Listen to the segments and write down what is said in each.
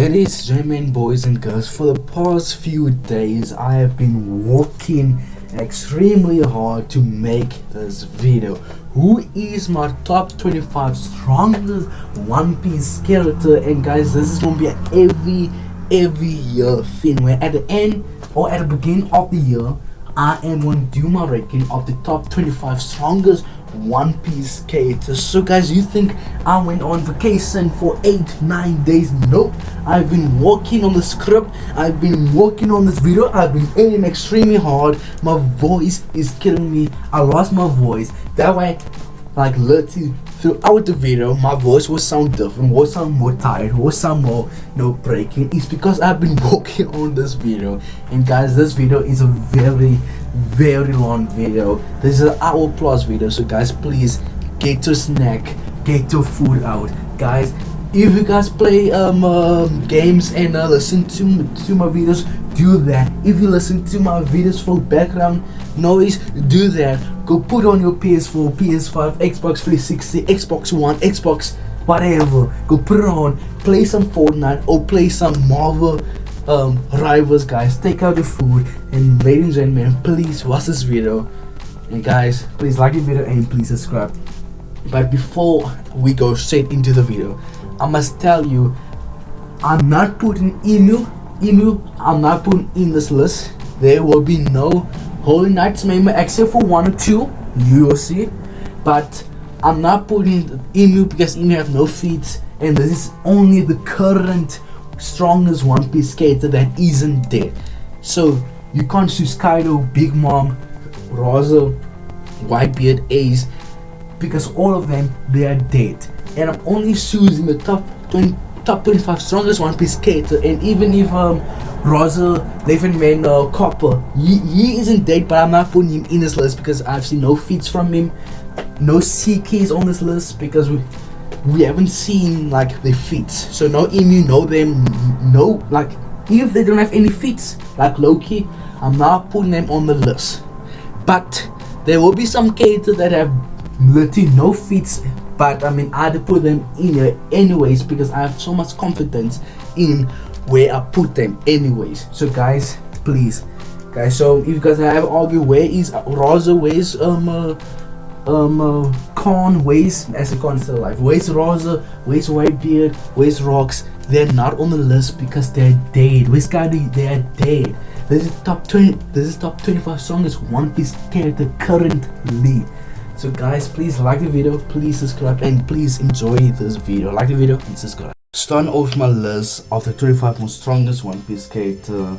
Ladies, gentlemen, boys and girls, for the past few days I have been working extremely hard to make this video. Who is my top 25 strongest One Piece character? And guys, this is gonna be an every year thing where at the end or at the beginning of the year I am going to do my ranking of the top 25 strongest One Piece characters. So guys, you think I went on vacation for 8-9 days? Nope, I've been working on the script, I've been working on this video, I've been editing extremely hard. My voice is killing me. I lost my voice. That way, like literally throughout the video, my voice will sound different, will sound more tired, will sound more breaking. It's because I've been working on this video. And guys, this video is a very long video. This is an hour plus video, so guys, please get your snack, get your food out. Guys, if you guys play games and listen to my videos, do that. If you listen to my videos for background noise, do that. Go put on your PS4, PS5, Xbox 360, Xbox One, Xbox whatever. Go put it on, play some Fortnite or play some Marvel Rivals. Guys, take out your food, and ladies and gentlemen, please watch this video. And guys, please like the video and please subscribe. But before we go straight into the video, I must tell you, I'm not putting Emu, I'm not putting in this list. There will be no Holy Knights member except for 1 or 2, you will see. But I'm not putting Emu because Emu have no feet, and this is only the current strongest One Piece skater that isn't dead. So you can't choose Kaido, Big Mom, Rosa, Whitebeard, Ace, because all of them, they are dead. And I'm only choosing the top 25 strongest One Piece skater. And even if Rosa, Leatherman, Copper, he isn't dead, but I'm not putting him in this list because I've seen no feats from him, no CKs on this list because we haven't seen like the feats. So no Emu, no them, no, like if they don't have any feats like Loki, I'm not putting them on the list. But there will be some characters that have literally no feats, but I mean I'd put them in here anyways because I have so much confidence in where I put them anyways. So guys, please guys, so if you guys have argued where is Rosa, where's Con, where's as a Con still alive, where's Rosa, where's Whitebeard, where's Rocks, they're not on the list because they're dead. Where's Scotty? They're dead. This is top 25 strongest One Piece character currently. So guys, please like the video, please subscribe, and please enjoy this video. Like the video and subscribe. Starting off my list of the 25 most strongest One Piece character,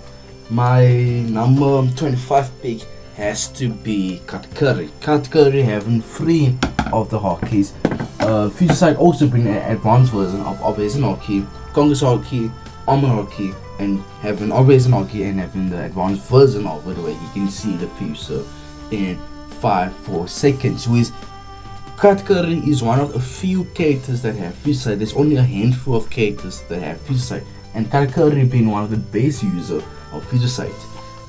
my number 25 pick has to be Katakuri. Katakuri having 3 of the Hokis. Future Sight also bring an advanced version of Obvious Hockey, Congress Hockey, Armor Hockey, and having Obvious Hockey and having the advanced version of it where you can see the future in 5-4 seconds. With Katakuri is one of a few characters that have future sight. There's only a handful of characters that have future sight, and Katakuri being one of the base users of future sight.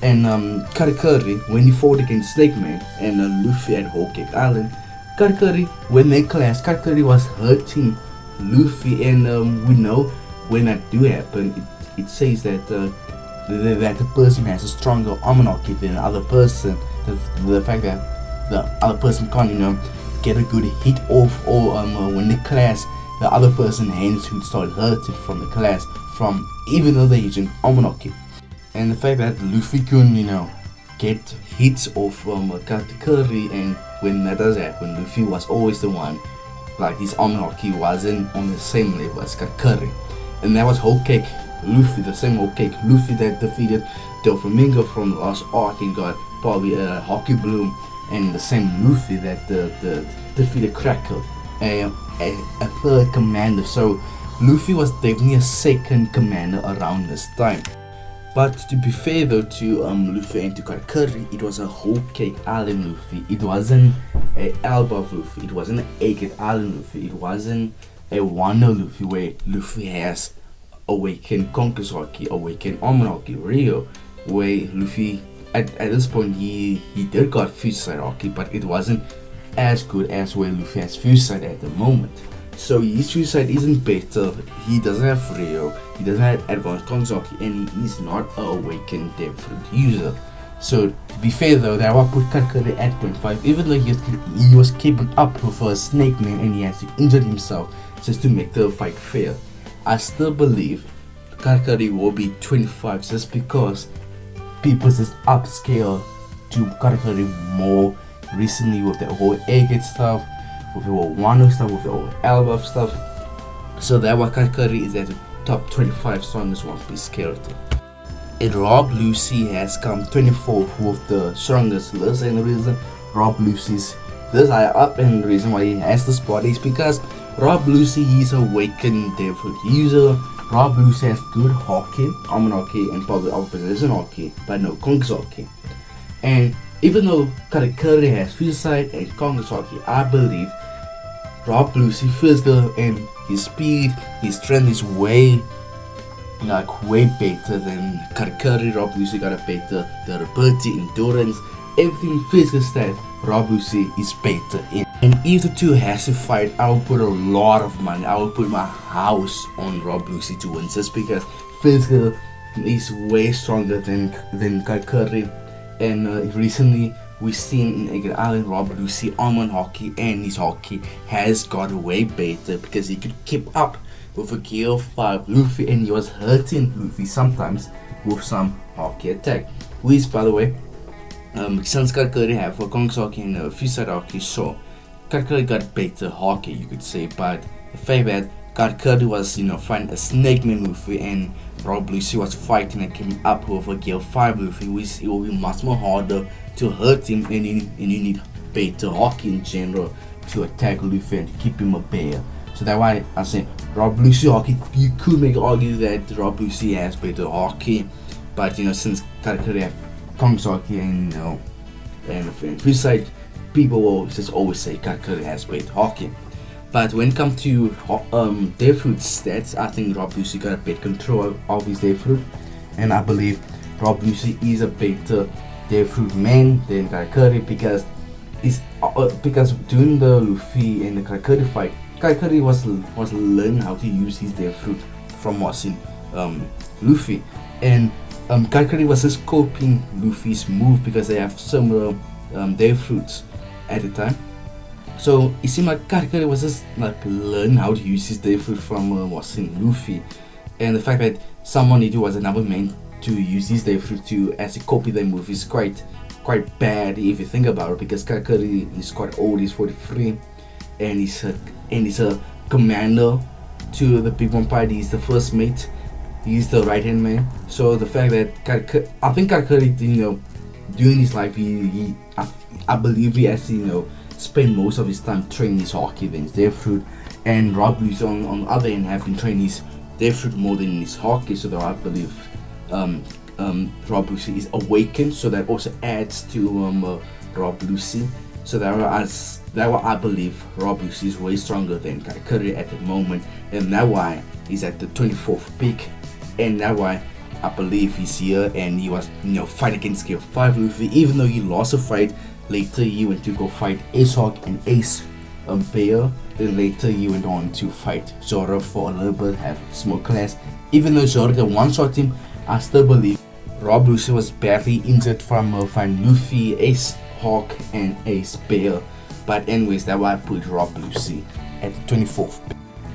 And Katakuri, when he fought against Snake Man and Luffy at Whole Cake Island, Katakuri, when they clashed, Katakuri was hurting Luffy, and we know when that do happen, it says that the person has a stronger Amanaki than the other person. The fact that the other person can't, get a good hit off, or when they clash, the other person's hands would start hurting from the clash, from even though they're using Amanaki. And the fact that Luffy can, get hits off Katakuri, and when that does happen, Luffy was always the one, like his Amanaki wasn't on the same level as Katakuri. And that was Whole Cake Luffy, the same Whole Cake Luffy that defeated Doflamingo from the last arc and got probably a Hockey Bloom, and the same Luffy that defeated Cracker, a third commander. So Luffy was definitely a second commander around this time. But to be fair though to Luffy and to Katakuri, it was a Whole Cake Island Luffy. It wasn't a Elbow Luffy, it wasn't an Egg Island Luffy, it wasn't a Wonder Luffy where Luffy has Awakened Conqueror's Hockey, Awakened Armor Hockey, Rio, where Luffy at this point he did got Future Sight Hockey, but it wasn't as good as where Luffy has Future Sight at the moment. So his fuse side isn't better. He doesn't have Rio, he doesn't have advanced Kongsoki, and he is not an awakened Devil user. So to be fair though, that will put Katakuri at 0.5, even though he was keeping up with a Snake Man and he has to injure himself just to make the fight fair. I still believe Katakuri will be 25 just because people just upscale to Katakuri more recently with the whole Agate stuff, with the whole Wano stuff, with the whole Elbaf stuff. So that why Katakuri is at the top 25 strongest One Piece character. And Rob Lucy has come 24th with the strongest list, and the reason Rob Lucy's this high up and the reason why he has the spot is because Rob Lucy is a awakened Devil user. Rob Lucy has good hockey, Almond hockey, and probably opposition hockey, but no Kongs hockey. And even though Katakuri has Suicide and Kongs hockey, I believe Rob Lucy physical and his speed, his strength is way better than Katakuri. Rob Lucy got a better durability, endurance, everything physical stat. Rob Lucy is better in. And if the two has to fight, I will put a lot of money. I will put my house on Rob Lucy to win, just because physical is way stronger than Katakuri. And recently we've seen in Egg Island Rob Lucy on hockey, and his hockey has got way better because he could keep up with a Gear 5 Luffy, and he was hurting Luffy sometimes with some hockey attack. Which, by the way, since Katakuri have a Kongs hockey and a Fusade hockey, so Katakuri got better hockey, you could say. But the fact that Katakuri was, fighting a Snake Man Luffy, and Rob Lucy was fighting and came up with a Gear 5 Luffy, which it will be much more harder to hurt him, and you need better hockey in general to attack Luffy and to keep him a bear. So that's why I say Rob Lucy hockey. You could make an argument that Rob Lucy has better hockey, but since Katakuri have Kongs hockey and and Suicide, people will just always say Katakuri has better hockey. But when it comes to Devil stats, I think Rob Lucy got a better control of his Devil, and I believe Rob Lucy is a better Devil man than Katakuri because during the Luffy and the Katakuri fight, Katakuri was learning how to use his Devil from watching Luffy, and Katakuri was just copying Luffy's move because they have similar Devils at the time. So it seemed like Katakuri was just learning how to use his Devil from watching Luffy, and the fact that someone needed was another man to use his Devil to actually copy their move is quite bad if you think about it, because Katakuri is quite old, he's 43, and he's a commander to the Big One Party. He's the first mate, he's the right hand man. So the fact that I think Katakuri, during his life, I believe he actually spent most of his time training his hockey than his Devil, and Rob Lucy on the other hand have been training his Devil more than his hockey. So that I believe Rob Lucy is awakened, so that also adds to Rob Lucy. So that's why I believe Rob Lucy is way stronger than Katakuri at the moment, and that's why he's at the 24th pick, and that's why I believe he's here. And he was fight against Gear 5 Luffy, even though he lost a fight. Later he went to go fight Ace Hawk and Ace Bear. Then later he went on to fight Zoro for a little bit, have smoke class. Even though Zoro can one-shot him, I still believe Rob Lucy was badly injured from fighting Luffy, Ace Hawk and Ace Bear. But anyways, that's why I put Rob Lucy at the 24th.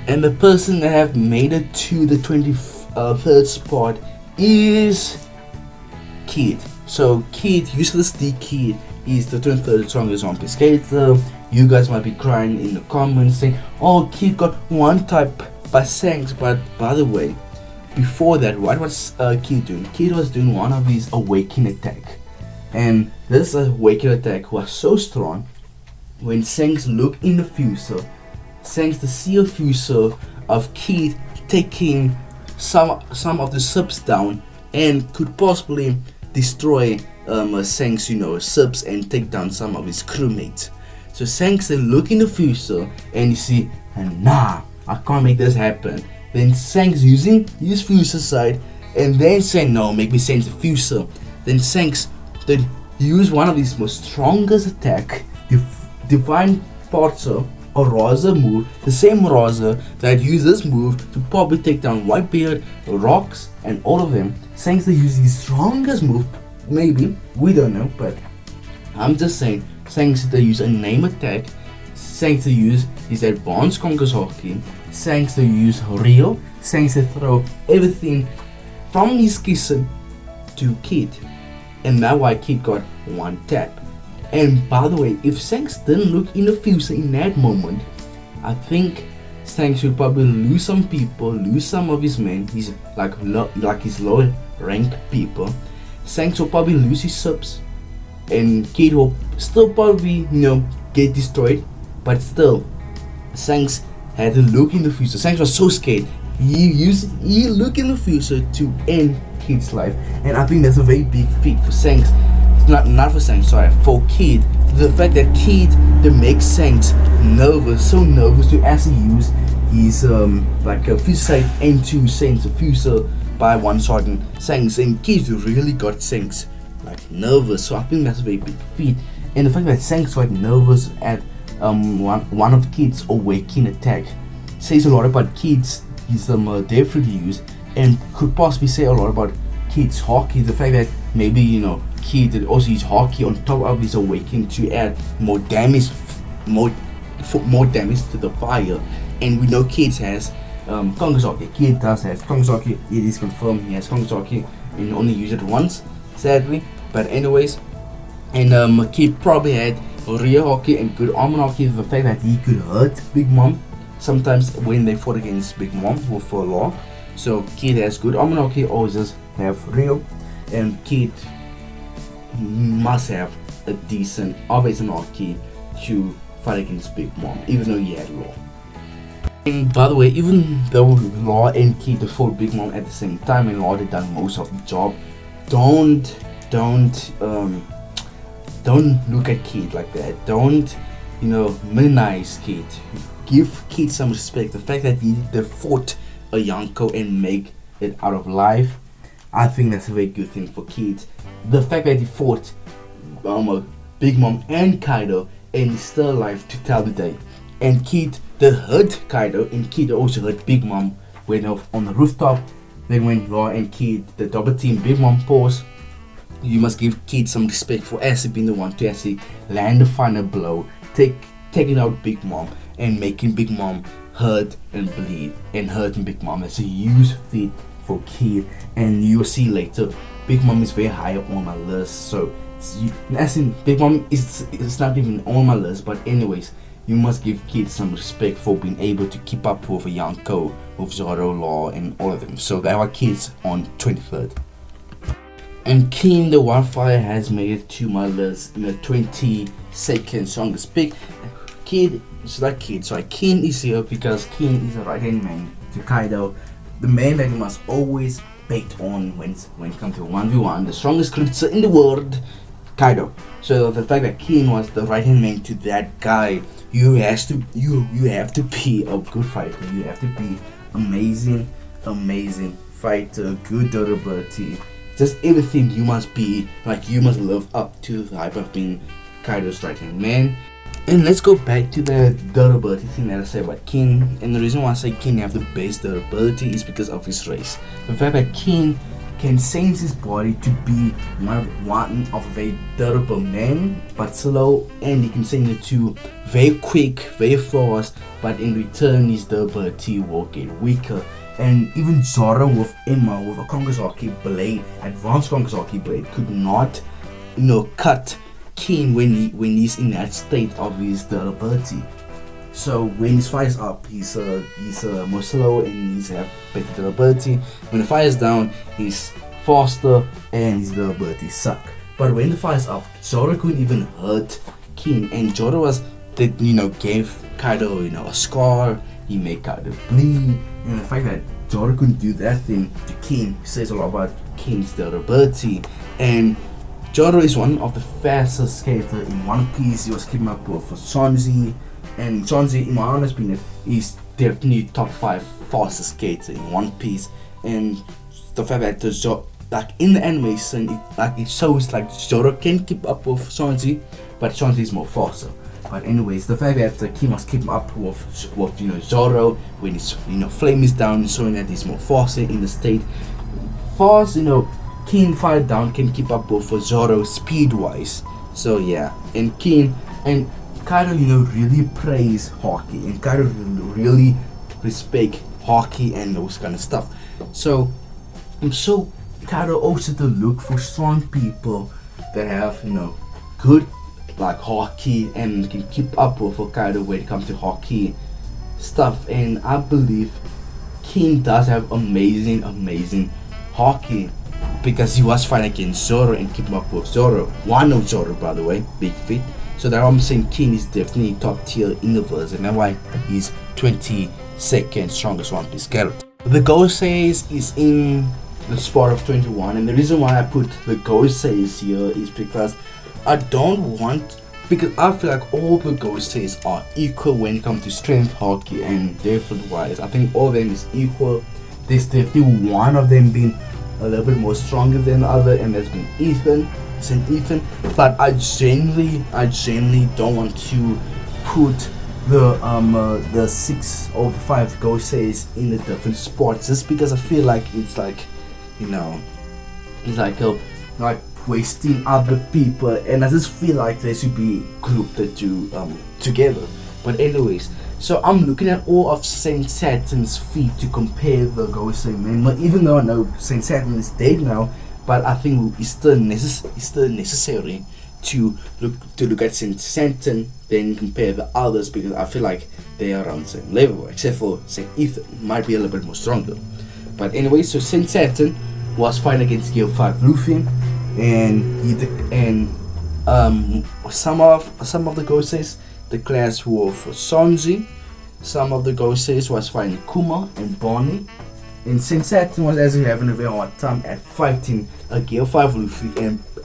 And the person that have made it to the 23rd spot is Kid. So Kid, Useless D Kid, is the 23rd strongest One Piece character. You guys might be crying in the comments saying, oh, Kid got one type by Shanks. But by the way, before that, what was Kid doing? Kid was doing one of his awakening attack, and this awakening attack was so strong. When Shanks looked in the future, Shanks to see a future of Kid taking some of the subs down and could possibly destroy Shanks, subs, and take down some of his crewmates. So Shanks then look in the future and you see, nah, I can't make this happen. Then Shanks using his future side and then saying, no, make me change the future. Then Shanks did use one of his most strongest attack, Divine Porter, a Raza move, the same Raza that used this move to probably take down Whitebeard, Rocks, and all of them. Shanks they use his strongest move, maybe, we don't know, but I'm just saying, Shanks they use a name attack, Shanks they use his advanced Conqueror's Haki, Shanks they use Rio, Shanks they throw everything from his kitchen to Kid, and that's why Kid got one tap. And by the way, if Shanks didn't look in the future in that moment, I think Shanks would probably lose some people, lose some of his men, his his lower rank people. Shanks will probably lose his subs, and Kid will still probably get destroyed. But still, Shanks had to look in the future. Shanks was so scared. He looked in the future to end Kid's life, and I think that's a very big feat for Shanks. Not for Shanks, sorry, for Kid. The fact that Kid that makes Shanks nervous, so nervous to actually use his like a future sight into Shanks, a future by one shot and Shanks, and Kid really got Shanks like nervous. So I think that's a very big feat. And the fact that Shanks got nervous at one of Kid's awakening attack says a lot about Kid's dare use, and could possibly say a lot about Kid's hockey. The fact that maybe Kid did also use hockey on top of his awakening to add more damage to the fire. And we know Kid has Conqueror's Haki. Kid does have Conqueror's Haki. It is confirmed he has Conqueror's Haki, and only used it once, sadly. But anyways, and Kid probably had real hockey and good armor hockey. The fact that he could hurt Big Mom sometimes when they fought against Big Mom for Law. So Kid has good armor hockey, always just have real, and Kid must have a decent offensive hockey to fight against Big Mom, even though he had Law. And by the way, even though Law and Kid fought Big Mom at the same time, and Law had done most of the job, don't look at Kid like that. Don't minimize Kid. Give Kid some respect. The fact that they fought a Yonko and make it out of life, I think that's a very good thing for Kid. The fact that he fought Big Mom and Kaido and he's still alive to tell the day. And Kid, they hurt Kaido, and Kid also hurt Big Mom when on the rooftop. Then when Law and Kid, the double team Big Mom pause, you must give Kid some respect for actually being the one to actually land the final blow, taking out Big Mom and making Big Mom hurt and bleed and hurting Big Mom. That's a huge feat for Kid, and you will see later Big Mom is very high on my list. So as in Big Mom is not even on my list, but anyways, you must give Kid some respect for being able to keep up with a Yonko, with Zoro, Law, and all of them. So there are Kids on 23rd. And King the Wildfire has made it to my list in the 22nd strongest pick. King is here because King is a right hand man to Kaido, the man that you must always bet on when it comes to 1v1, the strongest creature in the world, Kaido. So the fact that King was the right hand man to that guy, you have to be a good fighter. You have to be amazing fighter, good durability, just everything. You must be like, you must live up to the hype of being Kaido's right hand man. And let's go back to the durability thing that I said about King. And the reason why I say King have the best durability is because of his race. The fact that King can sense his body to be one of a very durable man, but slow, and he can sense it to very quick, very fast, but in return his durability will get weaker. And even Zoro with Emma with a Conqueror's Haki blade, advanced Conqueror's Haki blade, could not cut King when he's in that state of his durability. So when his fire's up, he's more slow and he's have better durability. When the fire's down, he's faster and his durability suck. But when the fire's up, Zoro couldn't even hurt King, and Zoro was that gave Kaido a scar. He made Kaido bleed, and the fact that Zoro couldn't do that thing to King says a lot about King's durability. And Zoro is one of the fastest skaters in One Piece. He was keeping up with Sanji, and Sanji, in my honest opinion, is definitely top 5 fastest skater in One Piece. And the fact that like in the animation, it shows like Zoro can keep up with Sanji, but Sanji is more faster. But anyways, the fact that King was keeping up with Zoro when his flame is down, showing that he's more faster in the state. Fast, King fire down can keep up with Zoro speed wise. So yeah, and King and Kaido really praise hockey, and Kaido really respect hockey and those kind of stuff. So Kaido also to look for strong people that have good like hockey and can keep up with Kaido when it comes to hockey stuff. And I believe King does have amazing hockey, because he was fighting against Zoro and keeping up with Zoro. One of Zoro, by the way, big feat. So that I'm saying King is definitely top tier in the verse, and that's why he's 22nd strongest One Piece character. The Goseis is in the spot of 21, and the reason why I put the Goseis here is because I don't want, because I feel like all the Goseis are equal when it comes to strength, hockey, and effort wise. I think all of them is equal. There's definitely one of them being a little bit more stronger than the other, and that's been Saint Ethan. But I genuinely don't want to put the 6 or 5 Goseis in the different spots, just because I feel like it's like it's like wasting other people, and I just feel like they should be grouped together. But anyways, so I'm looking at all of Saint Saturn's feet to compare the Gorosei member, even though I know Saint Saturn is dead now, but I think it's still necessary to look at Saint Saturn, then compare the others, because I feel like they are around the same level, except for Saint Ethan might be a little bit more stronger. But anyway, so Saint Saturn was fighting against Gear 5 Luffy, and some of the Goseis declares war for Sanji. Some of the Goseis was fighting Kuma and Bonnie, and Saint Saturn was actually having a very hard time at fighting a Gear 5 Luffy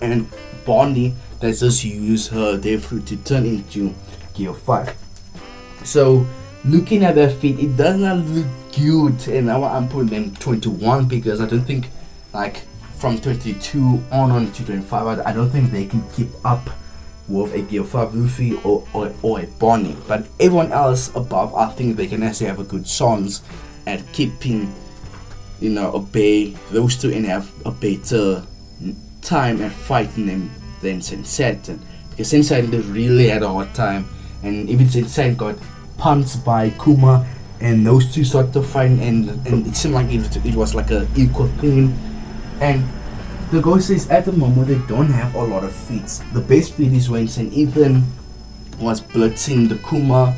and Bonnie that just used her death fruit to turn into Gear 5. So looking at their feet, it does not look good, and now I'm putting them 21 because I don't think, like, from 22 on to 25, I don't think they can keep up with a Gear 5 Luffy or a Bonnie. But everyone else above, I think they can actually have a good chance at keeping, obey those two and have a better time at fighting them than Saint Saturn. Because Saint Saturn really had a hard time, and even Saint Saturn got punched by Kuma, and those two started to fight, and it seemed like it was like an equal thing. And the Goseis at the moment, they don't have a lot of feats. The best feat is when Saint Ethan was blitzing the Kuma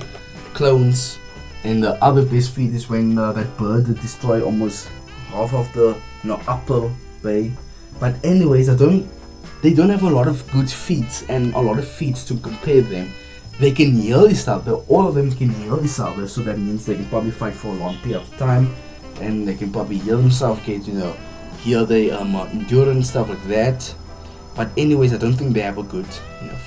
clones, and the other best feat is when that bird destroyed almost half of the upper bay. But anyways, they don't have a lot of good feats and a lot of feats to compare them. They can heal each other, all of them can heal each other, so that means they can probably fight for a long period of time, and they can probably heal themselves, get heal their endurance, stuff like that. But anyways, I don't think they have a good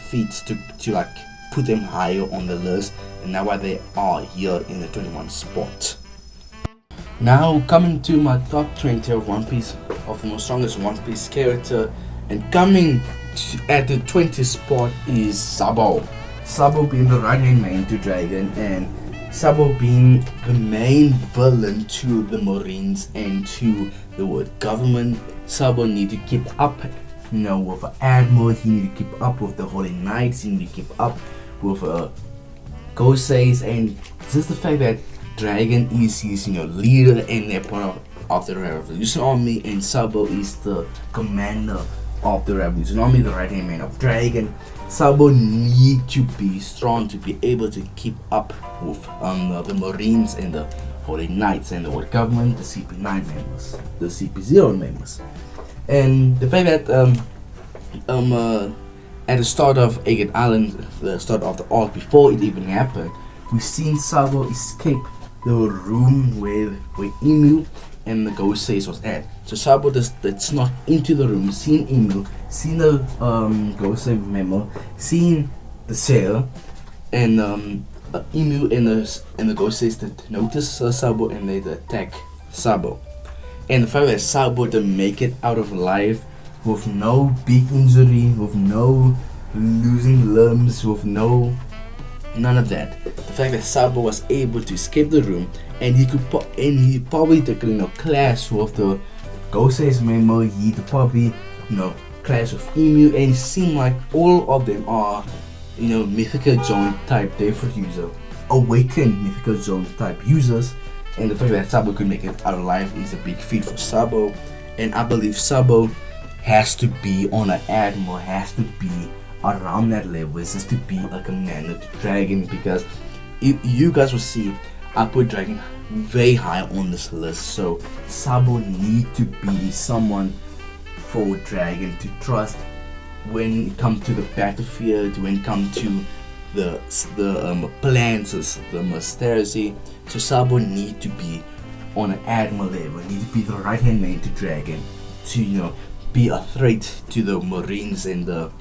feats to like put them higher on the list, and that's why they are here in the 21 spot. Now coming to my top 20 of One Piece, of the most strongest One Piece character, and coming at the 20th spot is Sabo. Sabo being the right hand man to Dragon, and Sabo being the main villain to the Marines and to the world government. Sabo need to keep up, with the Admiral. He need to keep up with the Holy Knights. He need to keep up with Goseis, and just the fact that Dragon is his leader and they're part of the Revolution Army, and Sabo is the commander of the Revolution Army, the right hand man of Dragon. Sabo need to be strong to be able to keep up with the Marines and the Holy Knights and the world government, the CP9 members, the CP0 members. And the fact that at the start of Agate Island, the start of the arc, before it even happened, we've seen Sabo escape the room where Emu and the Goseis was at. So Sabo that's not into the room, seeing Emu, seeing the Gorosei memo, seeing the sail, and Emu and the Goseis that notice Sabo, and they attack Sabo. And the fact that Sabo didn't make it out of life with no big injury, with no losing limbs, with no None of that. The fact that Sabo was able to escape the room, and he probably took class with the Gorosei's member. He probably class with Emu, and it seemed like all of them are mythical zone type default user, awakened mythical zone type users. And the fact that Sabo could make it out alive is a big feat for Sabo. And I believe Sabo has to be on an Admiral, has to be around that level, just to be a commander to Dragon, because you guys will see I put Dragon very high on this list. So Sabo need to be someone for Dragon to trust when it comes to the battlefield, when it comes to the plans, the mystery. So Sabo need to be on an Admiral level, need to be the right hand man to Dragon, to be a threat to the Marines and the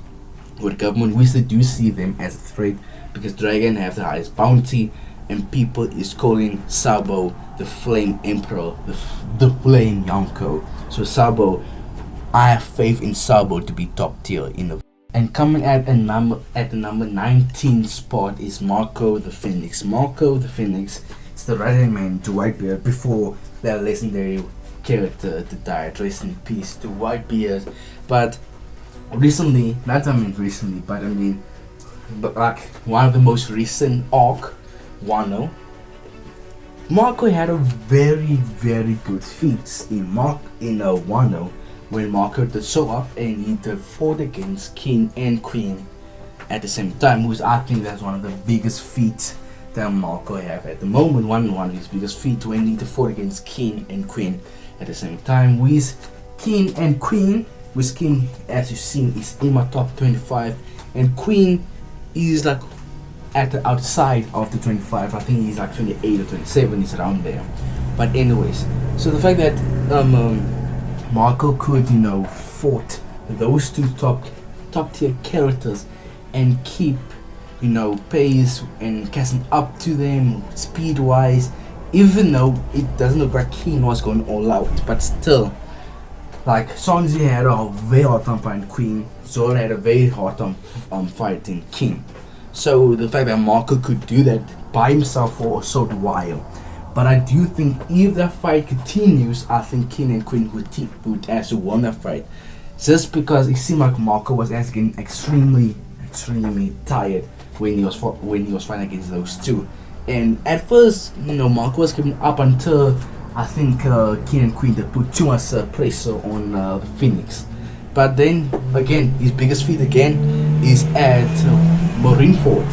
government, which they do see them as a threat, because Dragon have the highest bounty, and people is calling Sabo the Flame Emperor, the Flame Yonko. So Sabo, I have faith in Sabo to be top tier in the. And coming at the number 19 spot is Marco the Phoenix. Marco the Phoenix is the right hand man to Whitebeard before that legendary character to die. Rest in peace to Whitebeard. But recently, but like one of the most recent arc, Wano, Marco had a very good feats in Wano, when Marco did show up and he did fought against King and Queen at the same time, which I think that's one of the biggest feats that Marco have at the moment. One of his biggest feats, when he did fought against King and Queen at the same time. With King and Queen, with King, as you've seen, is in my top 25, and Queen is like at the outside of the 25. I think he's like 28 or 27, he's around there. But anyways, so the fact that Marco could fought those two top tier characters and keep pace and catching up to them speed wise, even though it doesn't look like King was going all out, but still, like Sanji had a very hard time fighting Queen, Zoro had a very hard time fighting King. So the fact that Marco could do that by himself for a short while. But I do think if that fight continues, I think King and Queen would actually won that fight. Just because it seemed like Marco was actually getting extremely tired when he was fighting against those two. And at first, Marco was giving up until I think King and Queen, they put too much pressure on the Phoenix. But then again, his biggest feat again is at Marineford.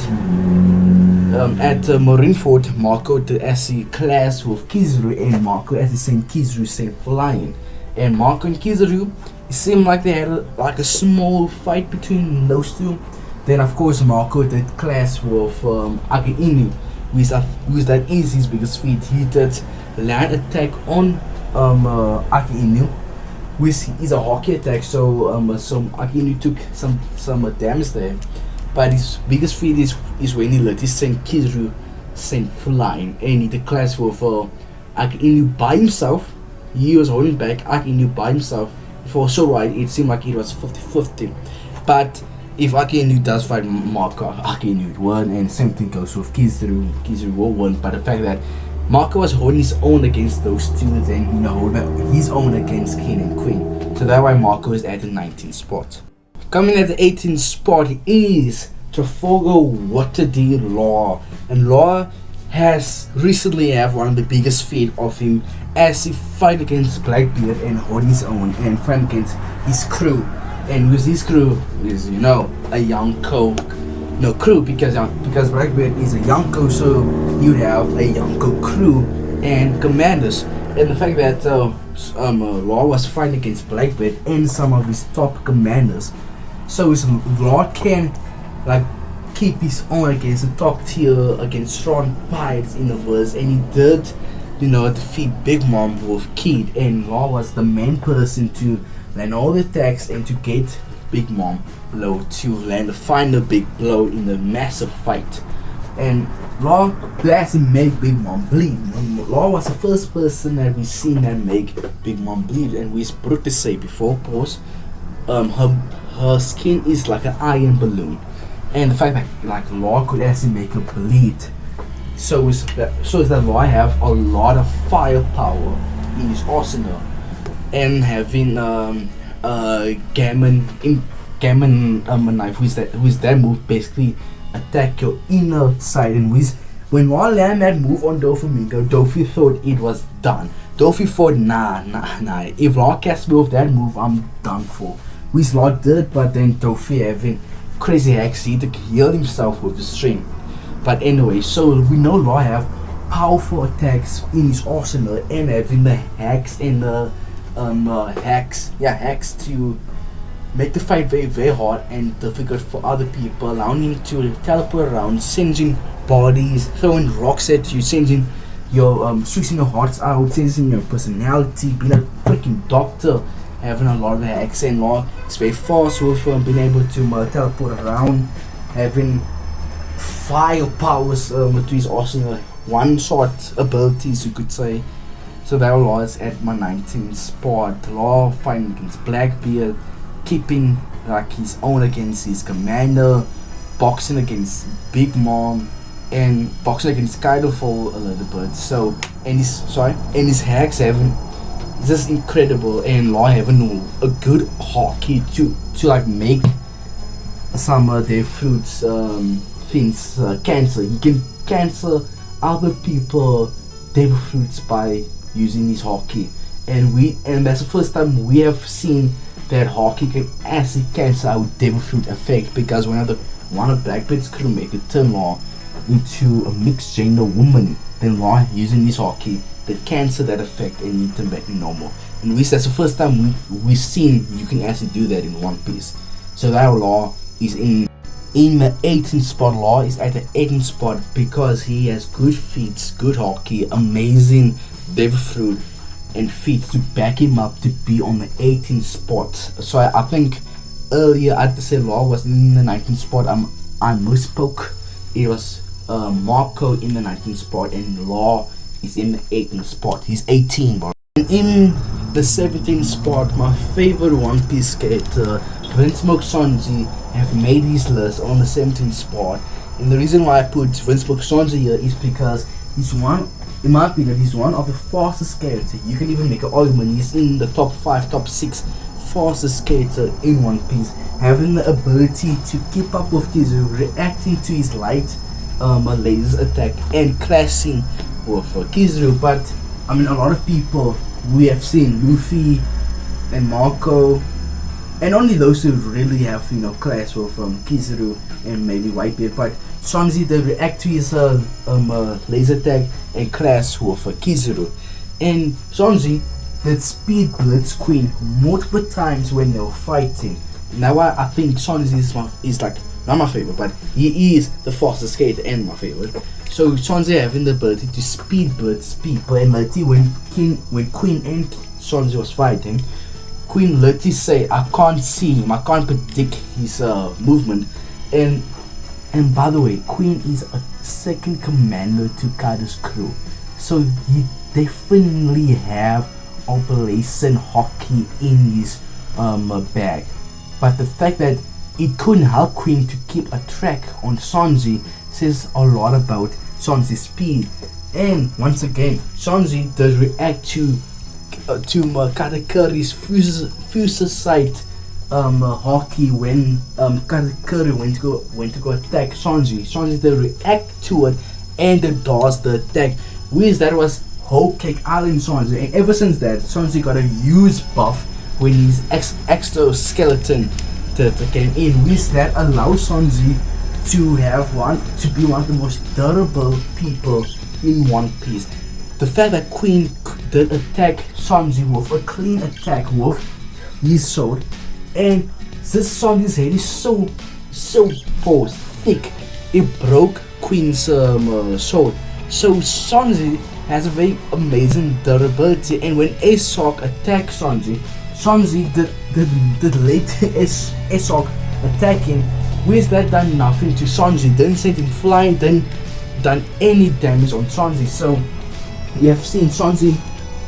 At Marineford, Marco did actually clash with Kizaru, and Marco actually sent Kizaru flying. And Marco and Kizaru, it seemed like they had a small fight between those two. Then of course Marco did clash with Akainu, which that is his biggest feat. He did land attack on Akainu, which is a hockey attack. So Akainu took some damage there. But his biggest feat is when he let his Kizaru flying, and he did clash with Akainu by himself. He was holding back Akainu by himself. For so right, it seemed like it was 50-50. But if Akainu does fight Marco, Akainu would win, and same thing goes with Kizaru. Kizaru will win. But the fact that Marco was holding his own against those two, then holding his own against King and Queen. So that's why Marco is at the 19th spot. Coming at the 18th spot is Trafalgar Law, and Law has recently have one of the biggest feat of him as he fight against Blackbeard and hold his own and fight against his crew. And with his crew is a young crew, because Blackbeard is a Yonko, so you'd have a Yonko crew and commanders. And the fact that Law was fighting against Blackbeard and some of his top commanders, so his Law can keep his own against the top tier, against strong pirates in the verse, and he did defeat Big Mom with Kid, and Law was the main person to land all the attacks and to get Big Mom blow to land the final big blow in the massive fight. And Law actually make Big Mom bleed. Law was the first person that we seen that make Big Mom bleed, and we spoke to say before, pause, her skin is like an iron balloon, And the fact that like Law could actually make her bleed shows that Law have a lot of firepower in his arsenal, and having Gammon knife, with that move basically attack your inner side, and when Law land that move on Doflamingo, Dofi thought it was done. Dofi thought nah, if Law casts me with that move, I'm done for. Which Law did, but then Dofi having crazy hacks, he had to heal himself with the string. But anyway, so we know Law have powerful attacks in his arsenal, and having the hacks and the hacks to make the fight very, very hard and difficult for other people, allowing him to teleport around, sending bodies, throwing rocks at you, sending your switching your hearts out, changing your personality, being a freaking doctor, having a lot of hacks, and Law is very fast with being able to teleport around, having fire powers to his arsenal, one-shot abilities, you could say. So that Law is at my 19th spot. Law fighting against Blackbeard, keeping like his own against his commander, boxing against Big Mom, and boxing against Kaido for a little bit. So and his hacks having just incredible, and Law having a good hockey to like make some of their fruits things cancel. He can cancel other people their fruits by using his hockey, and that's the first time we have seen that hockey can actually cancel out devil fruit effect, because one of Blackbeard's crew make it turn Law into a mixed gender woman, then Law using his hockey that cancel that effect and he turn back to normal. And that's the first time we've seen you can actually do that in One Piece. So that Law is in the 18th spot. Law is at the 18th spot because he has good feats, good hockey, amazing devil fruit and feet to back him up to be on the 18th spot. So I think earlier I had to say Law was in the 19th spot. I misspoke. It was Marco in the 19th spot and Law is in the 18th spot. He's 18, bro. And in the 17th spot, my favorite One Piece skater, Vinsmoke Sanji, have made his list on the 17th spot. And the reason why I put Vinsmoke Sanji here is because he's one, in my opinion, he's one of the fastest skaters. You can even make an argument he's in the top 5, top 6 fastest skater in One Piece, having the ability to keep up with Kizaru, reacting to his light laser attack and clashing with Kizaru. But I mean, a lot of people, we have seen Luffy and Marco, and only those who really have clash with Kizaru and maybe Whitebeard, but Sanji, they react to his laser attack and clash with Kizaru. And Sanji did speed blitz Queen multiple times when they were fighting. Now I think Sanji is like not my favorite, but he is the fastest skater and my favorite. So Sanji having the ability to speed blitz people, and literally when Queen and Sanji was fighting, Queen literally say, I can't see him, I can't predict his movement. And by the way, Queen is a second commander to Kaido's crew, so he definitely have operation hockey in his bag. But the fact that it couldn't help Queen to keep a track on Sanji says a lot about Sanji's speed. And once again, Sanji does react to Katakuri's fuser sight hockey when Katakuri went to go attack Sanji. Sanji did react to it and then does the attack. Which that was Whole Cake Island Sanji, and ever since that Sanji got a huge buff when his exoskeleton came in, which that allows Sanji to be one of the most durable people in One Piece. The fact that Queen did attack Sanji with a clean attack with his sword, and this Sanji's head is so thick, it broke Queen's sword. So Sanji has a very amazing durability, and when Aesop attacked Sanji did late Aesop attacking, which that done nothing to Sanji, didn't send him flying, didn't done any damage on Sanji. So you have seen Sanji,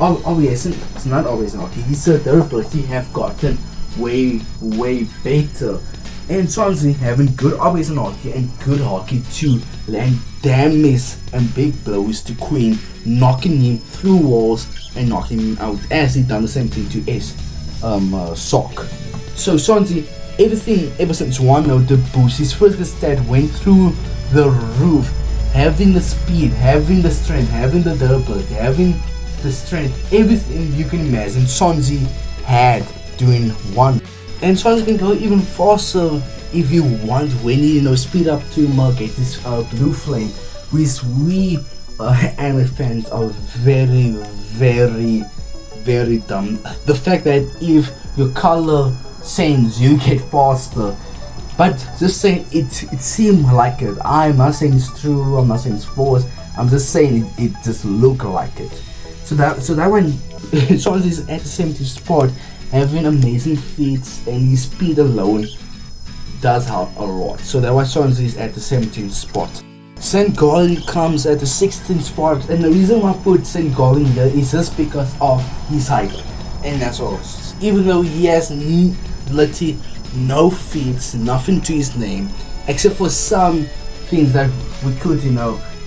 it's not always not, his durability have gotten way better. And Sanji having good obvious hockey and good hockey to land damage and big blows to Queen, knocking him through walls and knocking him out, as he done the same thing to S Sock. So Sanji, everything ever since Wano the boost, his first stat went through the roof, having the speed, having the strength, having the durability, having the strength, everything you can imagine Sanji had doing one. And Sanji can go even faster if you want when you speed up to get this blue flame, which we anime fans are very, very, very dumb. The fact that if your color changes you get faster, but just saying it seemed like it. I'm not saying it's true, I'm not saying it's false, I'm just saying it just look like it. So that when Sanji is at the 70th spot, having amazing feats and his speed alone does help a lot. So that's why Sanji is at the 17th spot. Saint Garling comes at the 16th spot, and the reason why I put Saint Garling here is just because of his height, and that's all. Even though he has literally no feats, nothing to his name, except for some things that we could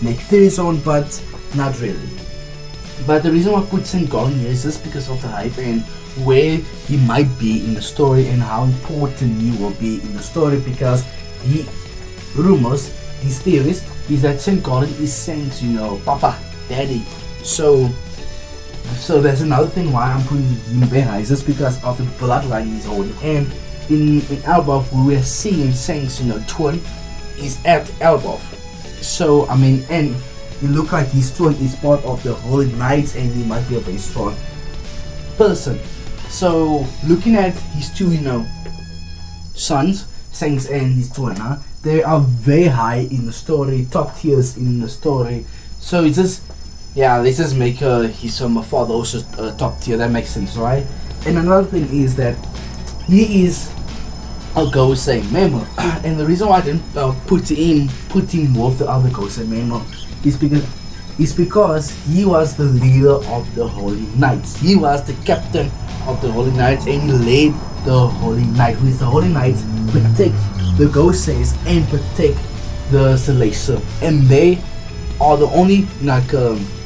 make theories on, but not really. But the reason why I put Saint Garling here is just because of the hype and where he might be in the story and how important he will be in the story, because his theories is that Saint Garling is Shanks, Papa, Daddy. So that's another thing why I'm putting him very high, just because of the bloodline he's holding. And in Elbaf, we were seeing Shanks, twin is at Elbaf. So I mean, and it looks like his twin is part of the Holy Knights, and he might be a very strong person. So looking at his two, sons, Shanks and his twin, they are very high in the story, top tiers in the story. So it's just, let's just make his father also top tier. That makes sense, right? And another thing is that he is a Gorosei member, and the reason why I didn't put him with the other Gorosei member is because he was the leader of the Holy Knights. He was the captain of the Holy Knights, and he led the Holy Knight, who is the Holy Knights protect the Goseis and protect the Celestial, and they are the only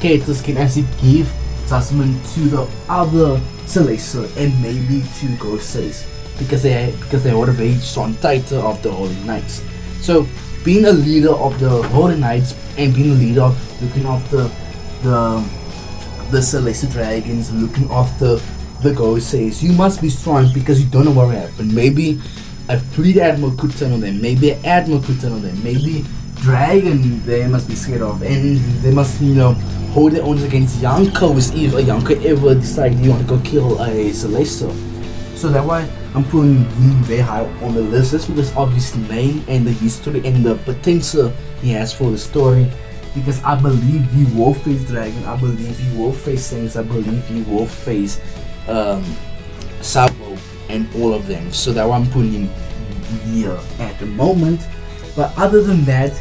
characters can actually give judgment to the other Celestial and maybe to Goseis, because they hold a very strong title of the Holy Knights. So being a leader of the Holy Knights and being a leader of looking after the Celestial Dragons, looking after the Goseis, you must be strong, because you don't know what will happen. Maybe a fleet admiral could turn on them, maybe an admiral could turn on them, maybe dragon they must be scared of, and they must hold their own against Yonkos if a Yonko ever decide you want to go kill a Celestial. So that's why I'm putting him very high on the list, just because of his name and the history and the potential he has for the story. Because I believe he will face dragon, I believe he will face Shanks, I believe he will face Sabo and all of them. So that's why I'm putting him here at the moment. But other than that,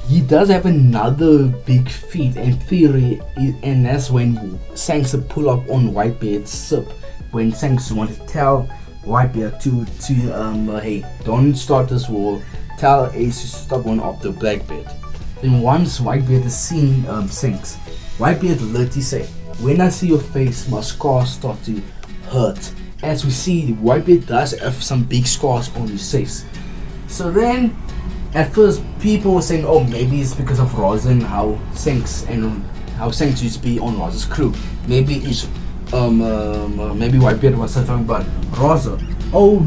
he does have another big feat and theory, and that's when Shanks pull up on Whitebeard's ship. When Shanks wanted to tell Whitebeard to hey, don't start this war, tell Ace to stop going after Blackbeard. Then once Whitebeard has seen Shanks, Whitebeard literally say, when I see your face, my scars start to hurt. As we see, Whitebeard does have some big scars on his face. So then, at first, people were saying, oh, maybe it's because of Roz and how Shanks used to be on Roz's crew. Maybe it's maybe Whitebeard was talking about Rosa. Oh,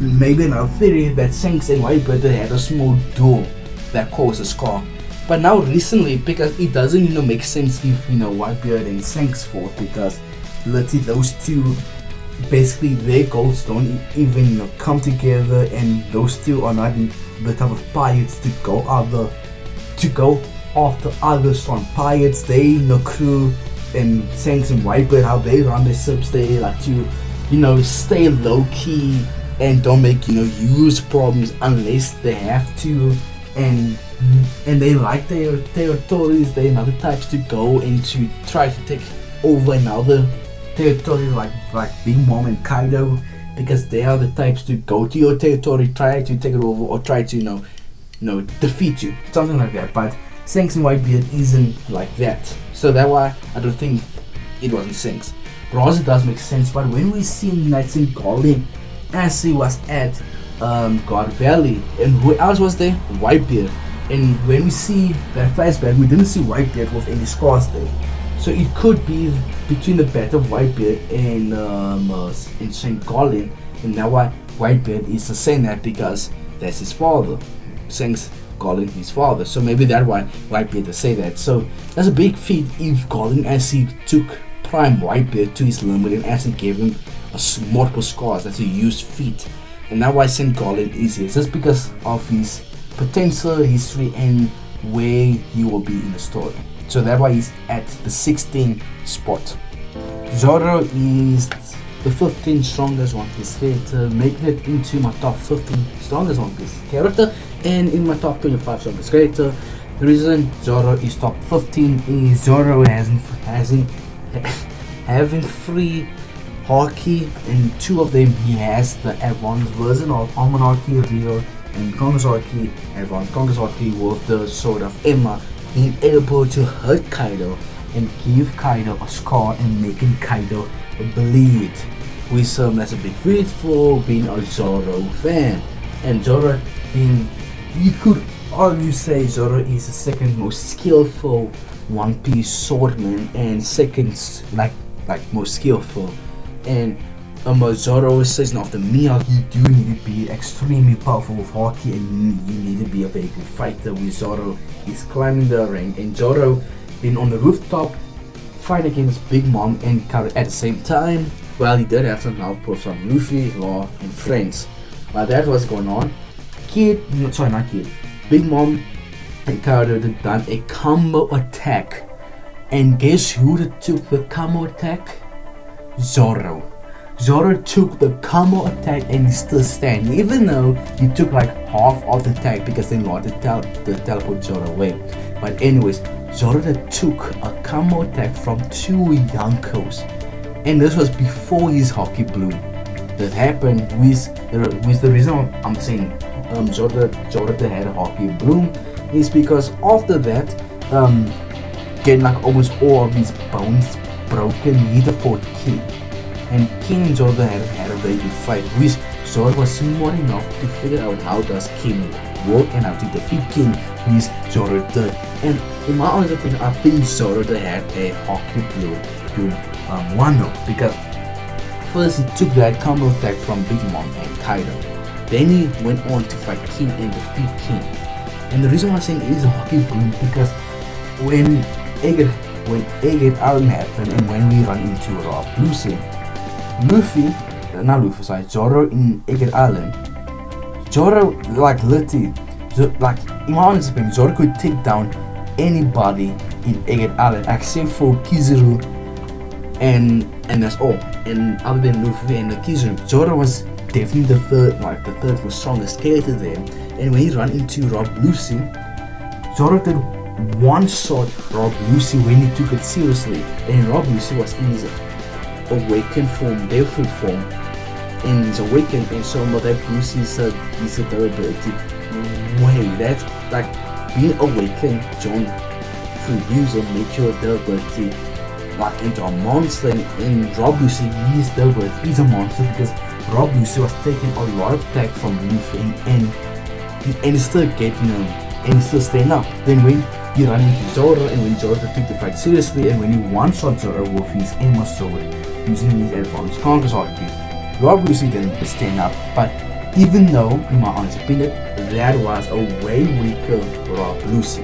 maybe another theory that Shanks and Whitebeard had a small duel that caused a scar. But now recently, because it doesn't make sense if Whitebeard and Shanks fought, because literally those two, basically their goals don't even come together, and those two are not the type of pirates to go after other strong pirates. They crew, and Shanks and Whitebeard, how they run their ships, they like to stay low key and don't make huge problems unless they have to, and they like their territories. They're not the types to go and to try to take over another territory like Big Mom and Kaido because they are the types to go to your territory, try to take it over, or try to defeat you, something like that. But Shanks and Whitebeard isn't like that, so that's why I don't think it wasn't Shanks. Rosa does make sense, but when we see Knights in Garling, as he was at God Valley, and who else was there? Whitebeard. And when we see that flashback, we didn't see Whitebeard with any scars there. So it could be between the battle of Whitebeard and St. Garling, and now why Whitebeard is saying that because that's his father. Shanks Garling his father. So maybe that's why Whitebeard to say that. So that's a big feat if Garling actually took prime Whitebeard to his limit and actually gave him multiple scars. That's a huge feat. And that's why St. Garling is here, just because of his potential, history, and where he will be in the story. So that's why he's at the 16th spot. Zoro is the 15th strongest One Piece character, making it into my top 15 strongest One Piece character, and in my top 25 strongest character. The reason Zoro is top 15 is Zoro having 3 Haki, and 2 of them he has the advanced version of Almanaki Rio and Kongasaki, advanced Kongasaki with the Sword of Emma, being able to hurt Kaido and give Kaido a scar and making Kaido bleed. With that's a big feat for being a Zoro fan. And Zoro being, you could argue say Zoro is the second most skillful One Piece swordman and second like most skillful. And Zoro says after Mihawk, you do need to be extremely powerful with Haki, and you need to be a very good fighter. With Zoro is climbing the rank, and Zoro being on the rooftop fighting against Big Mom and Kaido at the same time. Well, he did have some help from Luffy, Law, and friends. While that was going on, Big Mom and Kaido had done a combo attack, and guess who took the combo attack? Zoro. Zoro took the combo attack and he's still standing, even though he took like half of the attack because they wanted to teleport Zoro away. But anyways, Zoro took a combo attack from 2 Yonkos, and this was before his Haki bloom. That happened with the reason I'm saying Zoro had a Haki bloom is because after that, getting like almost all of his bones broken, he fought King. And King and Zoro had a very good fight, which Zoro was smart enough to figure out how does King work and how to defeat King, which Zoro did. And in my honest opinion, I think Zoro had a Haki blow to Wano, because first he took that combo attack from Big Mom and Kaido. Then he went on to fight King and defeat King. And the reason why I'm saying it is a Haki bloom because when Agate Island happened and when we run into Zoro in Agate Island, Zoro like literally, like in my honest opinion, Zoro could take down anybody in Agate Island except for Kizaru, and that's all. And other than Luffy and Kizaru, Zoro was definitely the third most strongest character there. And when he ran into Rob Lucy, Zoro did one shot Rob Lucy when he took it seriously, and Rob Lucy was in his awakened form, Delphic form, and he's awakened, and so that Lucy's durability way. That's like being awakened, John, through user make your durability like into a monster. And Rob Lucy, his durability is a monster because Rob Lucy was taking a lot of attack from Luffy and still getting him and still staying up. Then when he ran into Zoro, and when Zoro took the fight seriously, and when he one-shot Zoro with his Emma sword using his advanced Conqueror's Haki, Rob Lucy didn't stand up. But even though, in my honest opinion, that was a way weaker Rob Lucy.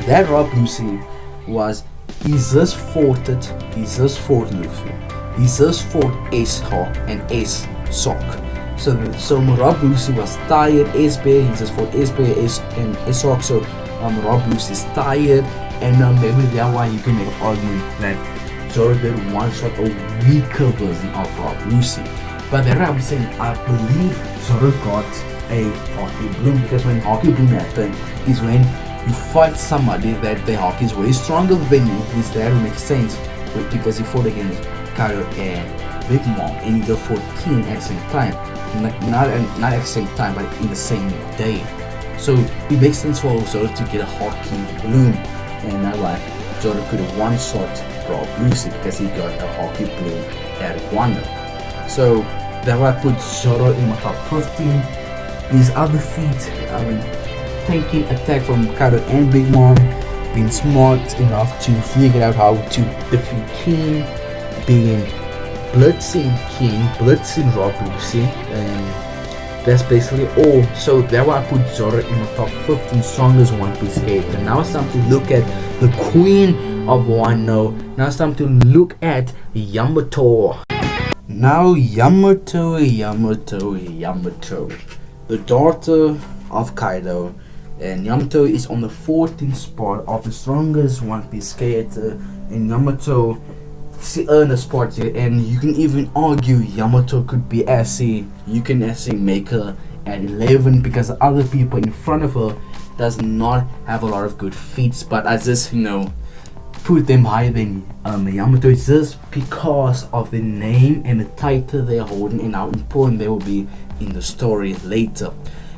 That Rob Lucy was, he just fought Luffy. He just fought Ace Hawk and Ace Sock. So Rob Lucy was tired. Ace Bear, he just fought Ace Bear, Ace and Ace Hawk. So Rob Lucy is tired, and maybe that's why you can make an argument that Zoro did one shot a weaker version of Rob Lucy. But then I'm saying I believe Zoro got a Haki bloom, because when Haki bloom happens is when you fight somebody that the Haki is way stronger than you, which that makes sense, because he fought against Kaido and Big Mom and the 14 at the same time. Not at the same time, but in the same day. So it makes sense for Zoro to get a Haki Bloom, and I like Zoro could have one-shot Rob Lucy because he got a Haki Bloom at Wonder. So that's why I put Zoro in my top 15. His other feat, I mean, taking attack from Kaido and Big Mom, being smart enough to figure out how to defeat King, being blitzing King, blitzing Rob Lucy, and that's basically all. So that's why I put Zoro in the top 15 strongest One Piece character. Now it's time to look at the Queen of Wano. Now it's time to look at Yamato. Now Yamato, the daughter of Kaido, and Yamato is on the 14th spot of the strongest One Piece character, and Yamato she earned a spot here, and you can even argue Yamato could be you can make her at 11 because the other people in front of her does not have a lot of good feats, but I just put them higher than Yamato just because of the name and the title they're holding and how important they will be in the story later.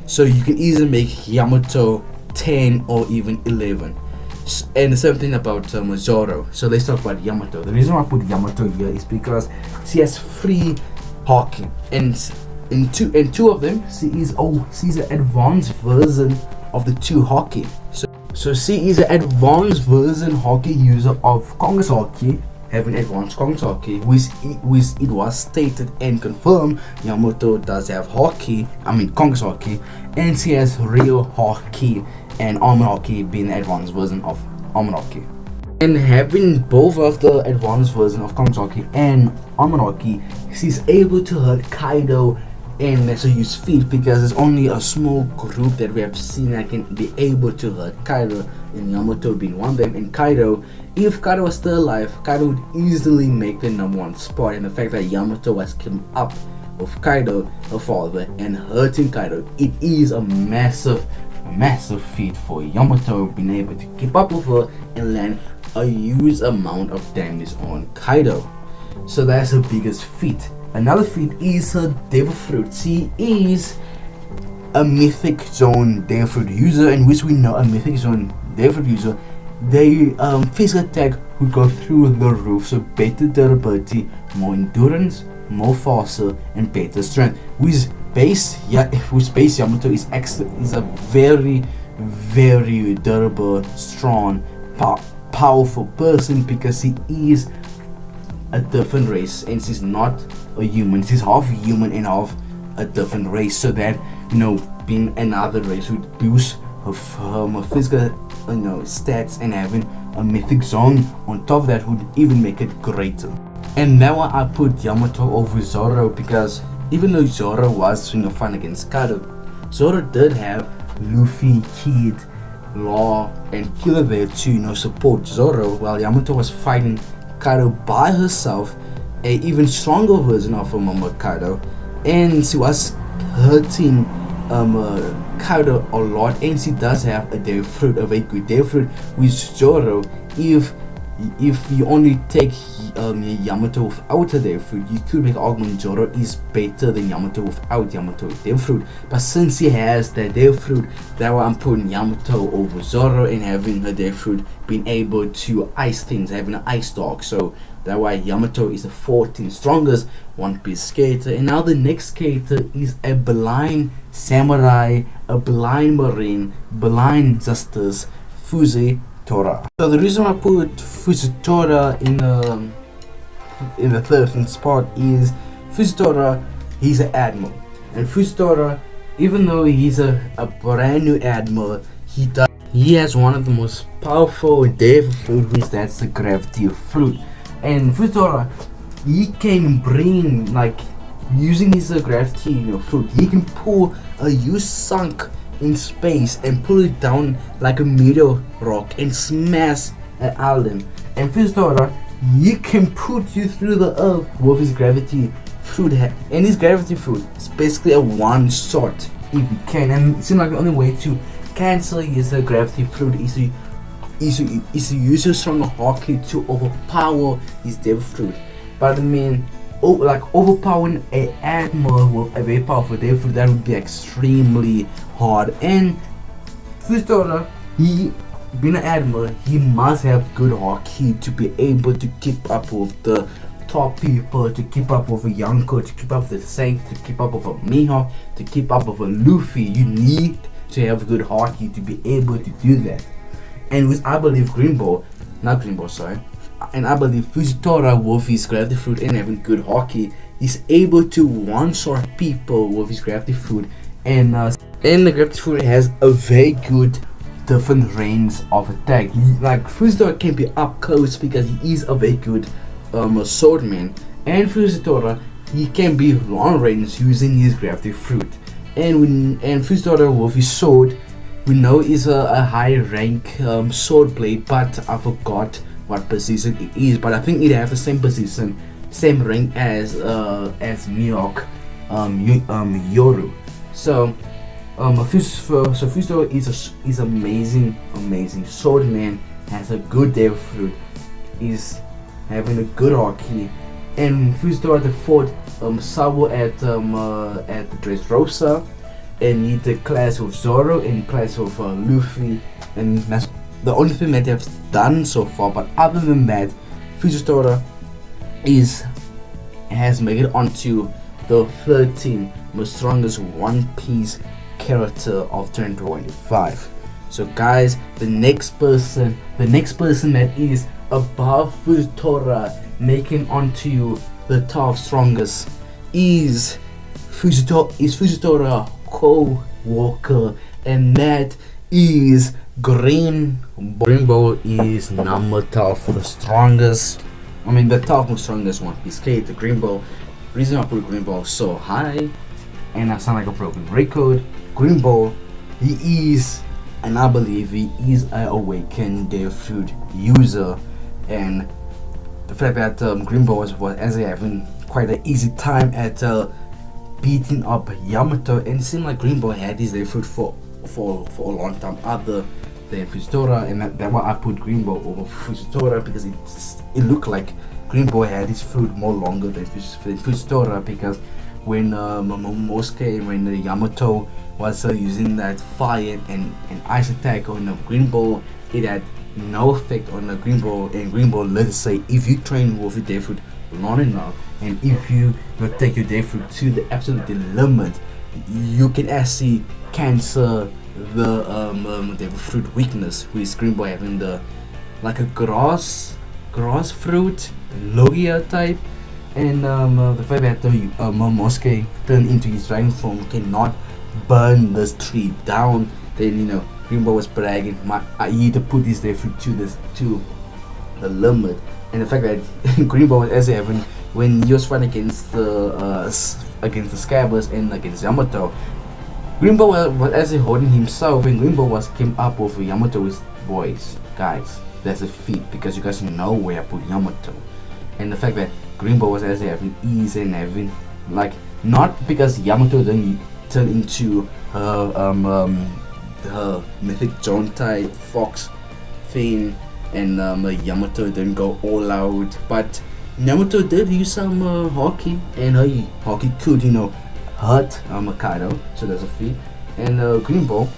So you can easily make Yamato 10 or even 11. And the same thing about Zoro. So let's talk about Yamato. The reason why I put Yamato here is because she has 3 Haki, and in two of them she's an advanced version of the 2 Haki. So she is an advanced version Haki user of Congress Haki, having advanced Congress Haki, which it was stated and confirmed Yamato does have Congress Haki, and she has real Haki and Armor Haki being the advanced version of Armor Haki. And having both of the advanced version of Congress Haki and Armor Haki, she's able to hurt Kaido and also use feet, because there's only a small group that we have seen that can be able to hurt Kaido, and Yamato being one of them. And Kaido, if Kaido was still alive, Kaido would easily make the #1 spot, and the fact that Yamato was come up with Kaido, her father, and hurting Kaido, it is a massive feat for Yamato being able to keep up with her and land a huge amount of damage on Kaido. So that's her biggest feat. Another feat is her Devil Fruit. She is a Mythic Zone Devil Fruit user, in which we know a Mythic Zone Devil Fruit user, they physical attack would go through the roof, so better durability, more endurance, more faster, and better strength. With base Yamato is a very durable, strong, powerful person, because he is a different race and she's not a human. She's half human and half a different race, so that being another race would boost her physical stats, and having a mythic zone on top of that would even make it greater. And now I put Yamato over Zoro, because even though Zoro was fighting against Kaido, Zoro did have Luffy, Kid, Law, and Killer there to support Zoro, while Yamato was fighting Kaido by herself, a even stronger version of Kaido, and she was hurting Kaido a lot, and she does have a Devil Fruit, a very good Devil Fruit with Zoro. If you only take Yamato without a Devil Fruit, you could make argument Zoro is better than Yamato without Yamato Devil Fruit. But since he has that Devil Fruit, that's why I'm putting Yamato over Zoro, and having her Devil Fruit being able to ice things, having an ice dog. So that's why Yamato is the 14th strongest One Piece character. And now the next character is a blind samurai, a blind marine, blind justice, Fujitora. So the reason I put Fujitora in the 13th spot is Fujitora, he's an admiral, and Fujitora, even though he's a brand new admiral, he has one of the most powerful Devil Fruit, which that's the Gravity Fruit. And Fujitora, he can bring, using his gravity fruit, he can pull a huge sunk in space and pull it down like a meteor rock and smash an island. And Fujitora, he can put you through the earth with his gravity fruit. And his gravity fruit is basically a one shot if you can. And it seems like the only way to cancel his gravity fruit is to use your stronger Haki to overpower his Devil Fruit. But I mean, overpowering a admiral with a very powerful day fruit, that would be extremely hard. And Fujitora, he being an admiral, he must have good hockey to be able to keep up with the top people, to keep up with a Yonko, to keep up with the Shanks, to keep up with a Mihawk, to keep up with a Luffy. You need to have good hockey to be able to do that. And with, I believe, and I believe Fujitora with his gravity fruit and having good hockey is able to one-shot people with his gravity fruit, and the gravity fruit has a very good different range of attack. Like Fujitora can be up close because he is a very good swordman, and Fujitora, he can be long range using his gravity fruit. And Fujitora with his sword, we know is a high rank sword blade, but I forgot what position it is, but I think it has the same position, same rank as Mihawk, Yoru. So Fujitora is amazing swordman, has a good day fruit, is having a good hockey. And Fujitora the fought Sabo at Dressrosa, and he did clash with Zoro, and he clashed with Luffy, and that's the only thing that they've done so far. But other than that, Fujitora has made it onto the 13 most strongest One Piece character of 2025. So guys, the next person that is above Fujitora, making onto the top strongest, is Fujitora co-worker, and that is Greenbull is number 12 for the strongest. I mean, the top most strongest One Piece character, Greenbull. Reason I put Greenbull so high, and I sound like a broken record. Greenbull, he is, and I believe he is an awakened Day Fruit user, and the fact that Greenbull was as having quite an easy time at beating up Yamato, and it seemed like Greenbull had his Day Fruit for a long time other than Fujitora, and that's why I put Greenbull over Fujitora, because it looked like Greenbull had his fruit more longer than Fujitora, because when Momosuke, when Yamato was using that fire and ice attack on the Greenbull, it had no effect on the Greenbull. And Greenbull, let's say, if you train with your Day Fruit long enough, and if you take your Day Fruit to the absolute limit, you can actually cancel the Day Fruit weakness, with Greenbull having the like a grass fruit Logia type, and the fact that Momosuke turned into his dragon form cannot burn this tree down, then Greenbull was bragging, I need to put this Day Fruit to the limit. And the fact that Greenbull was as having, when he was fighting against the Scabbers and against Yamato, Greenbull was actually holding himself, and Greenbull came up with Yamato's boys. Guys, that's a feat, because you guys know where I put Yamato. And the fact that Greenbull was actually having ease and having, like, not because Yamato didn't turn into her mythic John type fox thing, and Yamato didn't go all out, but Yamato did use some hockey, and her hockey could hurt Kaido, so that's a feat. And Greenbull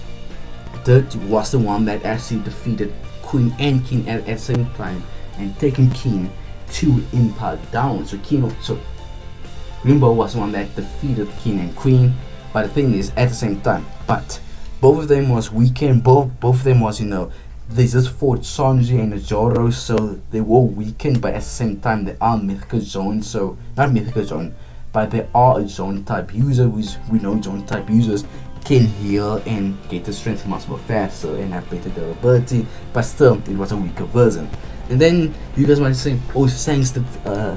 was the one that actually defeated Queen and King at the same time, and taking King to Empire down. So Greenbull was the one that defeated King and Queen, but the thing is, at the same time, but both of them was weakened. Both of them was they just fought Sanji and Zoro, so they were weakened, but at the same time they are mythical zone, so not mythical zone, but they are a zone type user, which we know zone type users can heal and get the strength much more faster and have better durability, but still it was a weaker version. And then you guys might say, oh, Shanks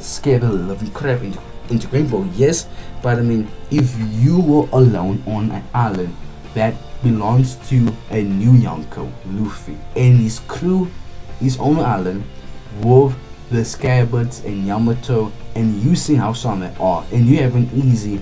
scared the living crap into Greenbull. Yes, but I mean, if you were alone on an island that belongs to a new Yonko, Luffy, and his crew is on the island with the Scabbards and Yamato, and you see how strong they are, and you have an easy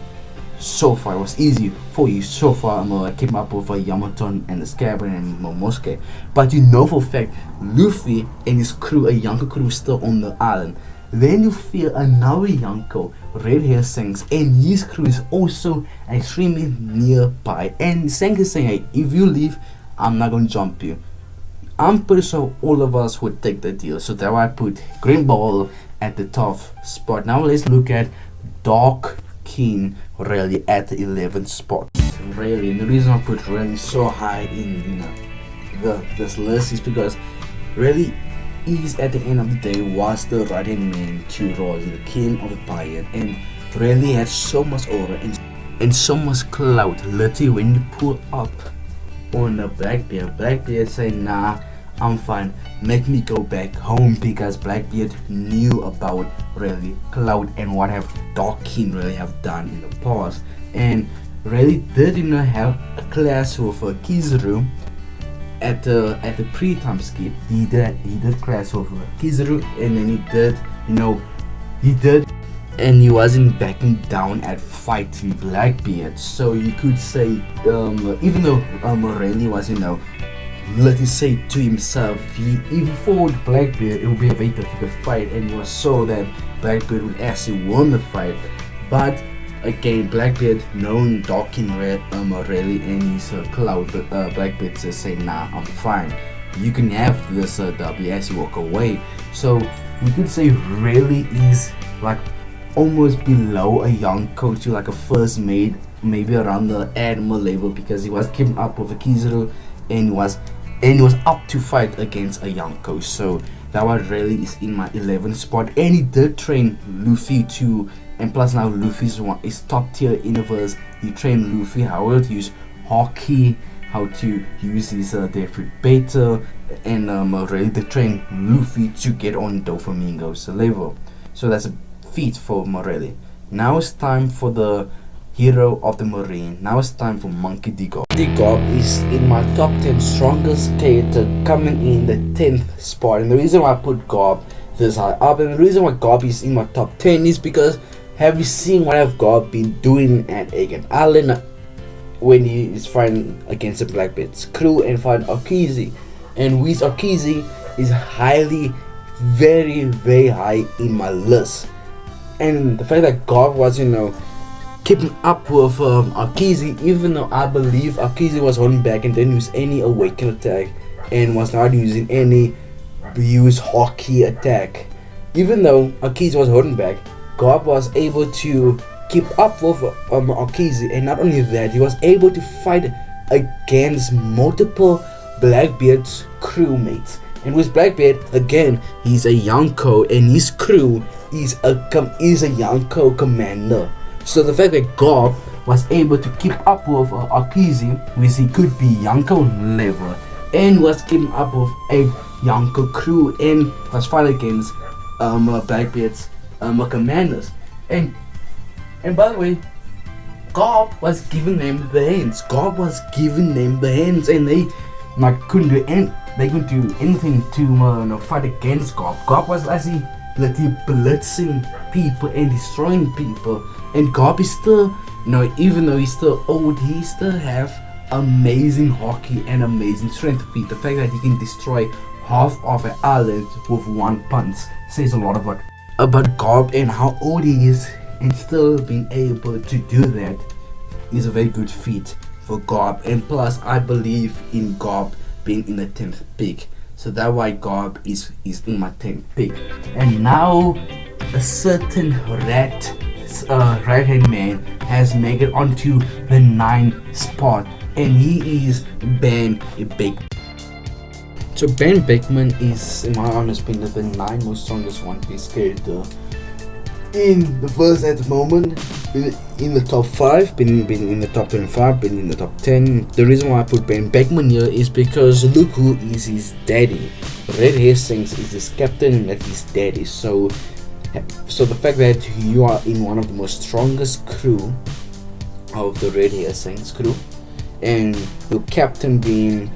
so far. It was easy for you so far. I came up with Yamato and the Scabbard and Momosuke, but for a fact Luffy and his crew, a Yonko crew, still on the island. Then you feel another Yonko red hair Shanks, and his crew is also extremely nearby. And Shanks is saying, hey, if you leave, I'm not gonna jump you. I'm pretty sure all of us would take the deal. So that's why I put Greenbull at the top spot. Now let's look at Dark King Rayleigh at the 11th spot. Rayleigh, and the reason I put Rayleigh so high in this list is because Rayleigh is, at the end of the day, was the right hand man to Roronoa, the king of the pirate, and Rayleigh had so much aura and so much clout. Literally, when you pull up on the Blackbeard say, nah, I'm fine, make me go back home, because Blackbeard knew about Rayleigh clout and what have Dark King Rayleigh have done in the past. And Rayleigh did have a class with Kizaru at the pre-time skip. He did class with Kizaru, and then he did and he wasn't backing down at fighting Blackbeard. So you could say, even though Rayleigh was, let's say to himself, if he fought Blackbeard, it would be a very difficult fight, and he was so that Blackbeard would actually win the fight. But again, Blackbeard, knowing Dark King Rayleigh and his cloud, Blackbeard says, say, nah, I'm fine, you can have this W as you walk away. So you could say Rayleigh is like almost below a Yonko to like a first mate, maybe around the Admiral level, because he was keeping up with a Kizaru and he was up to fight against a Yonko. So that why Rayleigh is in my 11th spot, and he did train Luffy too. And plus now Luffy is top tier in the verse. He trained Luffy how to use hockey, how to use his different beta, and Rayleigh did train Luffy to get on Doflamingo's level. So that's a feat for Rayleigh. Now it's time for the hero of the marine. Now it's time for Monkey D. Garp. D. Garp is in my top 10 strongest character, coming in the 10th spot. And the reason why I put Garp this high up, and the reason why Garp is in my top 10 is because, have you seen what have Garp been doing at Egan Island when he is fighting against the Blackbeard's crew and fighting Aokiji? And with Aokiji is very, very high in my list. And the fact that Garp was, keeping up with Aokiji, even though I believe Aokiji was holding back and didn't use any awaken attack and was not using any hockey attack. Even though Aokiji was holding back, Garp was able to keep up with Aokiji, and not only that, he was able to fight against multiple Blackbeard's crewmates. And with Blackbeard, again, he's a Yonko, and his crew is a Yonko commander. So the fact that Garp was able to keep up with Aokiji, which he could be Yonko level, and was keeping up with a Yonko crew, and was fighting against Blackbeard's commanders. And by the way, Garp was giving them the hands. And they couldn't do anything to fight against Garp. Garp was actually blitzing people and destroying people. And Garp is still, even though he's still old, he still have amazing hockey and amazing strength feat. The fact that he can destroy half of an island with one punch says a lot about Garp and how old he is, and still being able to do that is a very good feat for Garp. And plus, I believe in Garp being in the 10th pick, so that's why Garp is in my 10th pick. And now a certain right hand man has made it onto the 9th spot, and he is Ben Beckman. So Ben Beckman is, in my honest opinion, the 9th most strongest One Piece character in the verse at the moment. Been in the top 5, been in the top 25, been in the top 10. The reason why I put Ben Beckman here is because look who is his daddy. Red Hair Shanks is his captain, and that's his daddy. So the fact that you are in one of the most strongest crew of the Red Hair Shanks crew, and your captain being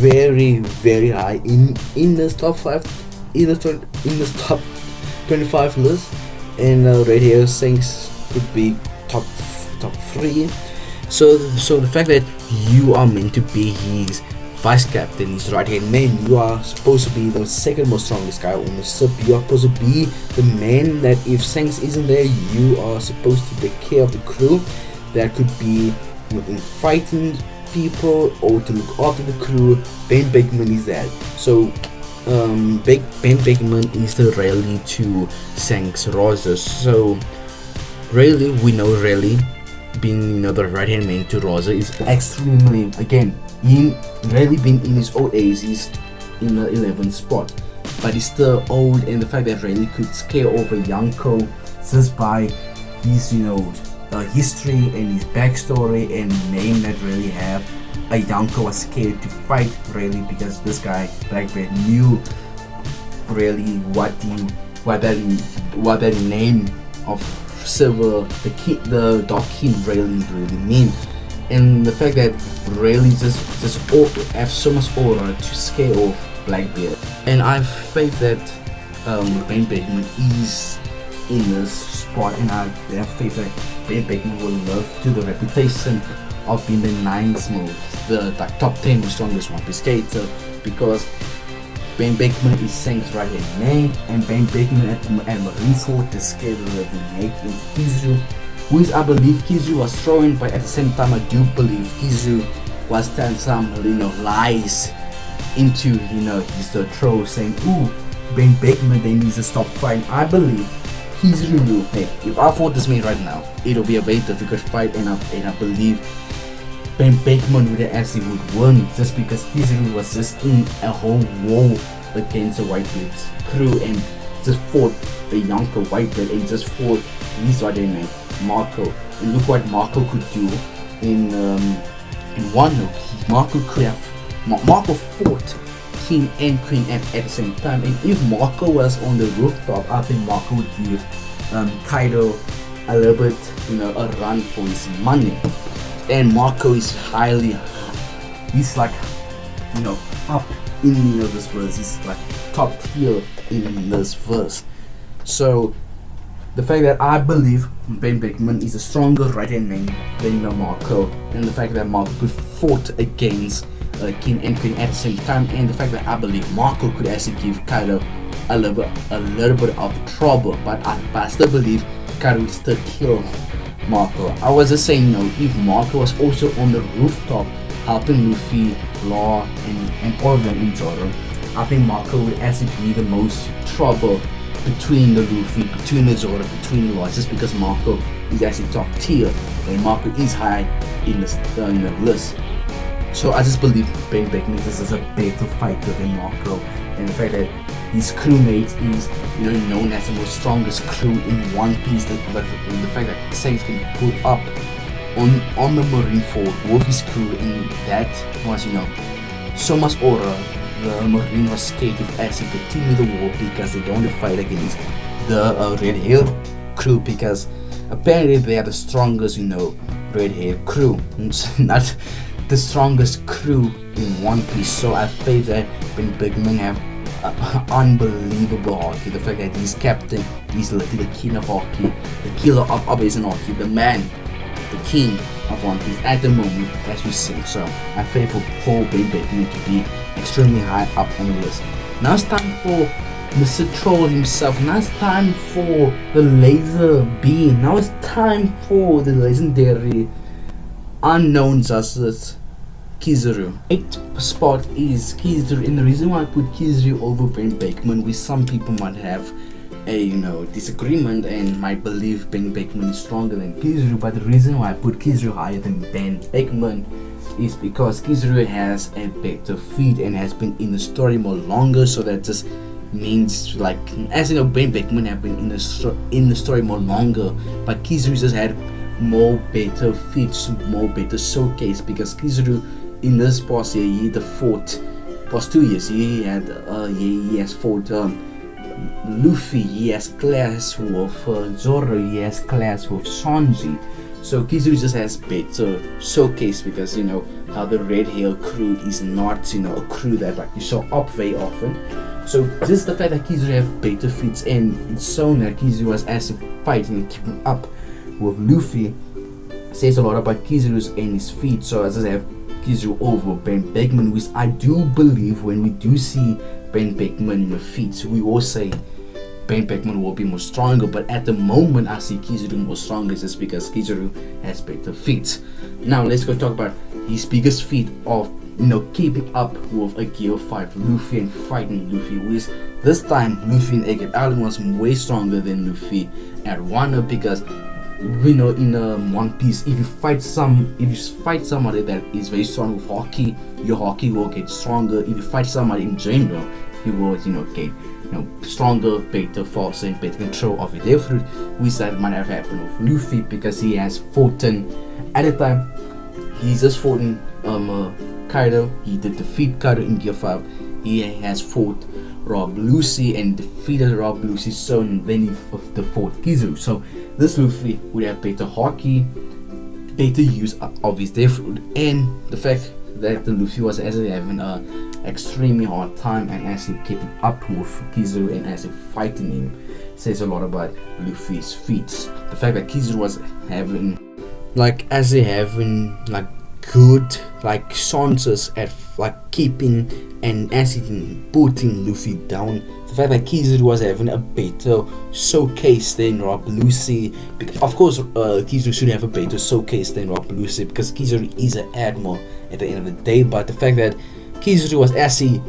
very, very high in this top 5, in this top 25 list, and Red Hair Shanks could be top 3. So the fact that you are meant to be his vice captain, his right hand man. You are supposed to be the second most strongest guy on the ship. You are supposed to be the man that if Shanks isn't there, you are supposed to take care of the crew. That could be in fighting people or to look after the crew. Ben Beckman is that. So Ben Beckman is the Rayleigh to Shanks Rosa. So Rayleigh, we know Rayleigh being the right hand man to Rosa is extremely, again, Rayleigh being in his old age, he's in the 11th spot, but he's still old, and the fact that Rayleigh could scare over Yonko just by his history and his backstory and name that Rayleigh have. Yonko was scared to fight Rayleigh because this guy Blackbeard knew Rayleigh what that name of Silver, the Dark King Rayleigh really mean, and the fact that Rayleigh just have so much aura to scare off Blackbeard. And I have faith that Ben Beckman is in this spot, and I have faith that Ben Beckman will live to the reputation of being the 9th most, the top 10 strongest One Piece skater, because Ben Beckman is Shanks' right hand man, and Ben Beckman at Marineford to scare the living heck into Kizaru, which I believe Kizaru was throwing, but at the same time I do believe Kizaru was telling some lies into his throw, saying, "Ooh, Ben Beckman, they need to stop fighting." I believe Kizaru knew, hey, if I fought this man right now, it'll be a very difficult fight, and I believe Ben Beckman would win, just because Kizaru was just in a whole war against the Whitebeard's crew and just fought the Yonko Whitebeard and just fought his right hand man Marco. And look what Marco could do in one look. Marco fought King and Queen at the same time, and if Marco was on the rooftop, I think Marco would give Kaido a little bit a run for his money. And Marco is he's like up in this verse, he's like top tier in this verse. So the fact that I believe Ben Beckman is a stronger right hand man than Marco, and the fact that Marco could fought against King and Queen at the same time, and the fact that I believe Marco could actually give Kaido a little bit of trouble, but I still believe Kaido would still kill Marco. I was just saying, if Marco was also on the rooftop helping Luffy, Law, and all of them in Zoro, I think Marco would actually be the most trouble between the Luffy, between the Zoro, between the Law, just because Marco is actually top tier and Marco is high in the list. So I just believe Ben Beckman is a better fighter than Marco, and the fact that his crewmate is known as the most strongest crew in One Piece, but the fact that Shanks can pull up on the Marineford with his crew, and that was so much aura. The Marine was scared to actually continue the war because they don't want to fight against the Red Hair crew, because apparently they are the strongest Red Hair crew, not the strongest crew in One Piece. So I feel that Ben Beckman have unbelievable hockey. The fact that he's captain, he's literally the king of hockey, the killer of Amazing hockey, the man, the king of One Piece at the moment, as we see. So I'm faithful for Ben Beckman to be extremely high up on the list. Now it's time for Mr. Troll himself. Now it's time for the laser beam. Now it's time for the legendary unknown justice Kizaru. 8th spot is Kizaru, and the reason why I put Kizaru over Ben Beckman, which some people might have a disagreement and might believe Ben Beckman is stronger than Kizaru, but the reason why I put Kizaru higher than Ben Beckman is because Kizaru has a better feat and has been in the story more longer. So that just means, like, as Ben Beckman have been in the story more longer, but Kizaru just had more better feats, more better showcase, because Kizaru in this past year, he fought past 2 years, he has fought Luffy, he has clashed with Zoro, he has clashed with Sanji. So Kizaru just has better showcase, because how the Red Hair crew is not a crew that like you saw up very often. So just the fact that Kizaru have better feats, and it's shown that Kizaru was actually fighting and keeping up with Luffy, says a lot about Kizaru's and his feet. So I just have Kizaru over Ben Beckman, which I do believe when we do see Ben Beckman in the feats, we will say Ben Beckman will be more stronger, but at the moment I see Kizaru more stronger just because Kizaru has better feats. Now let's go talk about his biggest feat of keeping up with a Gear 5 Luffy and fighting Luffy, with this time Luffy and Agent Allen was way stronger than Luffy at Wano, because in One Piece, if you fight somebody that is very strong with hockey, your hockey will get stronger. If you fight somebody in general, you will get stronger, better force and better control of your fruit, which that might have happened with Luffy because he has fought at the time. He just fought Kaido. He did defeat Kaido in Gear 5. He has fought Rob Lucy and defeated Rob Lucy's son, then he fought Kizaru. So this Luffy would have better hockey, better use of his fruit, and the fact that the Luffy was actually having a extremely hard time and actually keeping up with Kizaru and actually fighting him says a lot about Luffy's feats. The fact that Kizaru was having good chances at keeping and actually putting Luffy down. The fact that Kizaru was having a better showcase than Rob Lucy, because of course Kizaru should have a better showcase than Rob Lucy because Kizaru is an admiral at the end of the day, but the fact that Kizaru was actually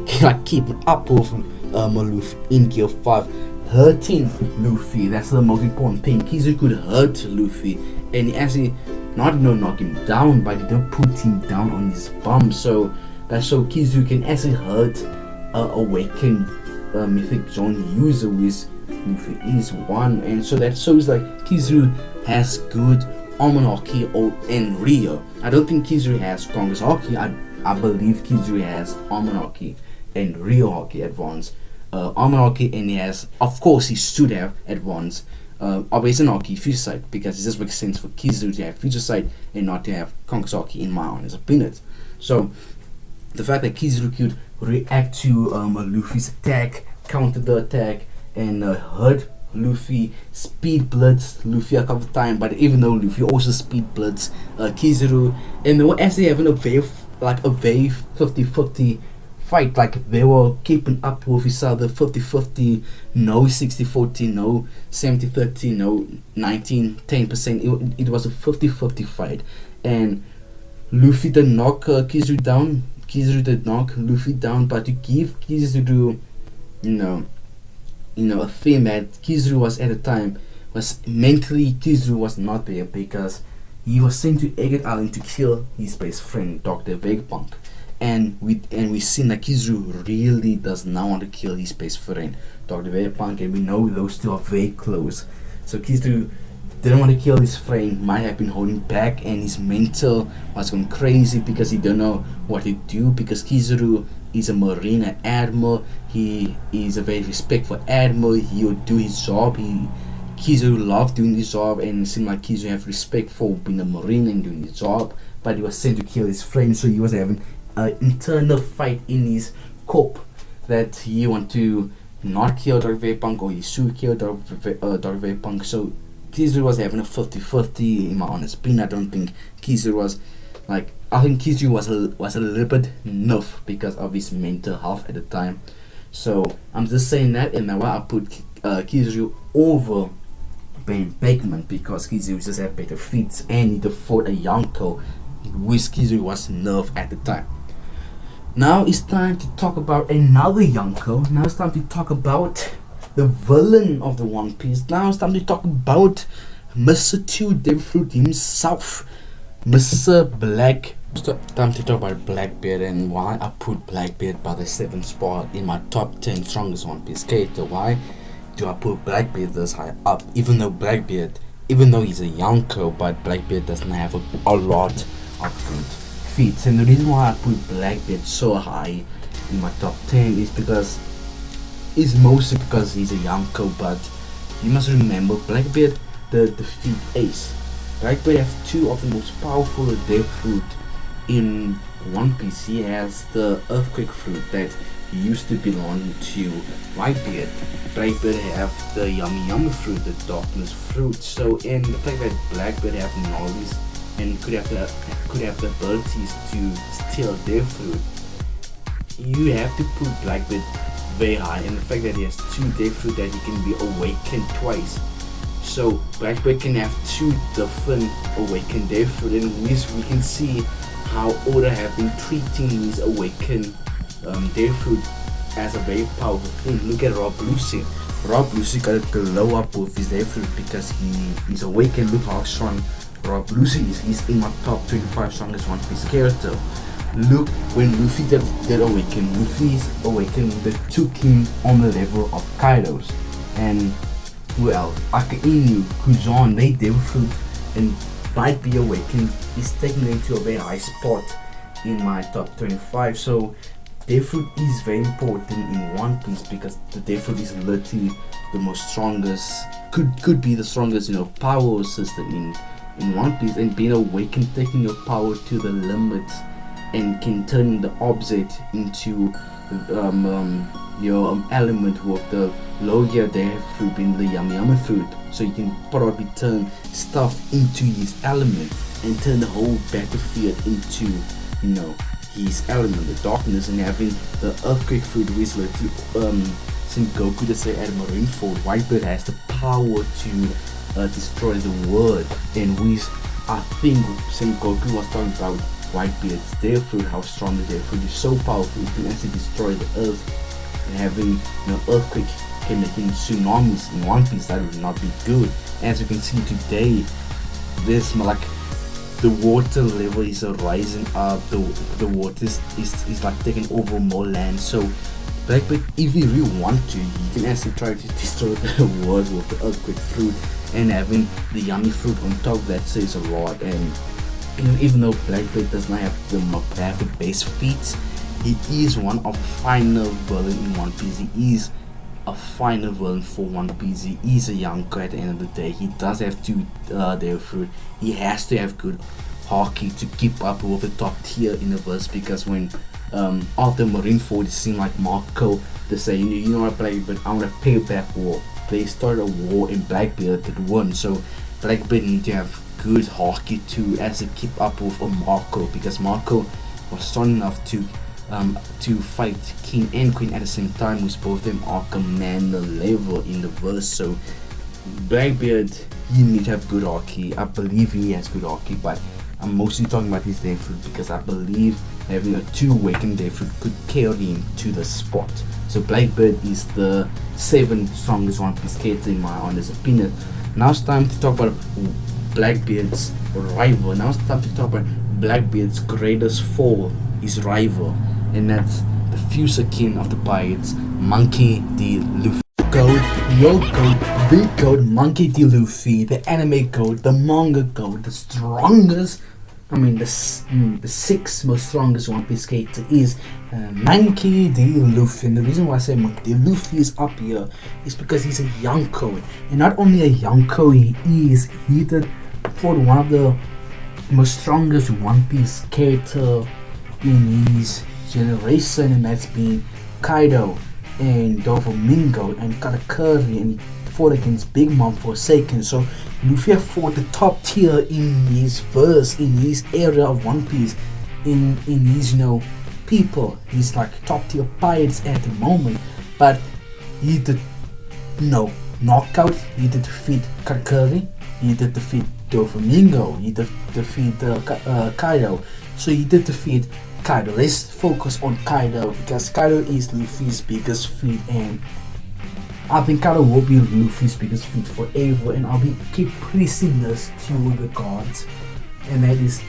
keeping up with Luffy in Gear 5, hurting Luffy, that's the most important thing. Kizaru could hurt Luffy and he actually not knock him down, but he didn't put him down on his bum, so that's so Kizaru can actually hurt awakened mythic zone user, with Luffy is one, and so that shows Kizaru has good armor hockey and Rio. I don't think Kizaru has strongest hockey. I believe Kizaru has armor hockey and Rio hockey advanced armor hockey, and he has, of course he should have advanced Operation Hockey Future Sight, because it just makes sense for Kizaru to have Future Sight and not to have Conquest Hockey, in my honest opinion. So the fact that Kizaru could react to Luffy's attack, counter the attack, and hurt Luffy, speed blitz Luffy a couple of times, but even though Luffy also speed blitz Kizaru, and they were actually having a very 50-50 fight, they were keeping up with each other, 50-50, no 60-40, no 70-30, no 19-10%. It was a 50-50 fight, and Luffy did knock Kizaru down. Kizaru did knock Luffy down, but to give Kizaru, a thing that Kizaru was at the time was mentally, Kizaru was not there because he was sent to Agate Island to kill his best friend, Dr. Vegapunk. And we seen that Kizaru really does not want to kill his best friend, Dr. Vegapunk, and we know those two are very close. So Kizaru didn't want to kill his friend, might have been holding back, and his mental was going crazy because he don't know what to do, because Kizaru is a marine admiral. He is a very respectful admiral. He will do his job. Kizaru loved doing his job, and it seemed like Kizaru have respect for being a marine and doing his job, but he was sent to kill his friend, so he was having an internal fight in his corp that he want to not kill Dr. Vegapunk, or he should kill Dr. Vegapunk. So Kizaru was having a 50-50 in my honest opinion. I don't think Kizaru was I think Kizaru was a little bit nuff because of his mental health at the time. So I'm just saying that, and that's why I put Kizaru over Ben Beckman, because Kizaru just have better feats and he fought a Yonko, which Kizaru was nerf at the time. Now it's time to talk about another Yonko. Now it's time to talk about the villain of the One Piece. Now it's time to talk about Mr. Two Devil himself, Mr. Black. Time to talk about Blackbeard and why I put Blackbeard by the 7th spot in my top 10 strongest One Piece character. Why do I put Blackbeard this high up? Even though he's a Yonko, but Blackbeard doesn't have a lot of good feats. And the reason why I put Blackbeard so high in my top 10 is because it's mostly because he's a Yonko, but you must remember Blackbeard, the feat ace. Blackbeard has two of the most powerful death fruit in One Piece. He has the earthquake fruit that used to belong to Whitebeard. Blackbeard have the yummy fruit, the darkness fruit. So, and the fact that Blackbeard have knowledge and could have the abilities to steal their fruit, you have to put Blackbeard very high, and the fact that he has 2 dead fruit that he can be awakened twice. So Blackbeard can have 2 different awakened dead fruit, and we can see how Oda have been treating his awakened dead fruit as a very powerful thing. Look at Rob Lucci. Rob Lucci got a glow up with his dead fruit because he's awakened. Look how strong Rob Lucci is. He's in my top 25 strongest One Piece character. Look, when Luffy did awaken, Luffy's awakened that took him on the level of Kaido's. And who else? Akainu, Kuzan, they did fruit and might be awakened. Is taking them to a very high spot in my top 25. So their fruit is very important in One Piece because the their fruit is literally the most strongest, could be the strongest, power system in One Piece, and being awakened, taking your power to the limits, and can turn the opposite into your element with the logia their fruit being the Yama fruit. So you can probably turn stuff into his element and turn the whole battlefield into his element, the darkness, and having the earthquake fruit with Sengoku to say at Marineford. Whitebeard has the power to destroy the world, and I think Sengoku was talking about Whitebeard's their fruit, how strong the their fruit is, so powerful it can actually destroy the earth, and having earthquake can make tsunamis in One Piece. That would not be good. As you can see today, this the water level is rising up, the water is like taking over more land. So Blackbeard, if he really want to, he can actually try to destroy the world with the earthquake fruit, and having the yummy fruit on top that says a lot. And even though Blackbeard does not have the base feats, he is one of the final villain in One Piece. He is a final villain for One Piece. He is a young guy at the end of the day. He does have to their fruit. He has to have good hockey to keep up with the top tier in the verse, because when after Marineford, it seemed like Marco to say, you know what, Blackbeard, I'm gonna pay back war. They started a war and Blackbeard did win. So Blackbeard need to have good hockey to actually keep up with Marco, because Marco was strong enough to fight King and Queen at the same time, which both of them are commander level in the verse. So Blackbeard, he need to have good hockey. I believe he has good hockey, but I'm mostly talking about his day fruit because I believe having a 2 awakened day fruit could carry him to the spot. So Blackbeard is the 7th strongest One Piece character in my honest opinion. Now it's time to talk about Blackbeard's rival. Now it's time to talk about Blackbeard's greatest foe, his rival, and that's the future king of the pirates, Monkey D. Luffy. Goat, your goat, the goat, Monkey D. Luffy, the anime goat, the manga goat, the strongest, the 6th most strongest One Piece character is Monkey D. Luffy. And the reason why I say Monkey D. Luffy is up here is because he's a Yonko, and not only a Yonko, he did for one of the most strongest One Piece character in his generation, and that's been Kaido and Doflamingo and Katakuri, and he fought against Big Mom for a second. So Luffy fought the top tier in his verse, in his area of One Piece, in his people. He's like top tier pirates at the moment, but he did knockout. He did defeat Katakuri, he did defeat Doflamingo, he did defeat Kaido. So he did defeat Kaido. Let's focus on Kaido because Kaido is Luffy's biggest feat, and I think Kaido will be Luffy's biggest feat forever, and I'll keep praising this to the gods, and that is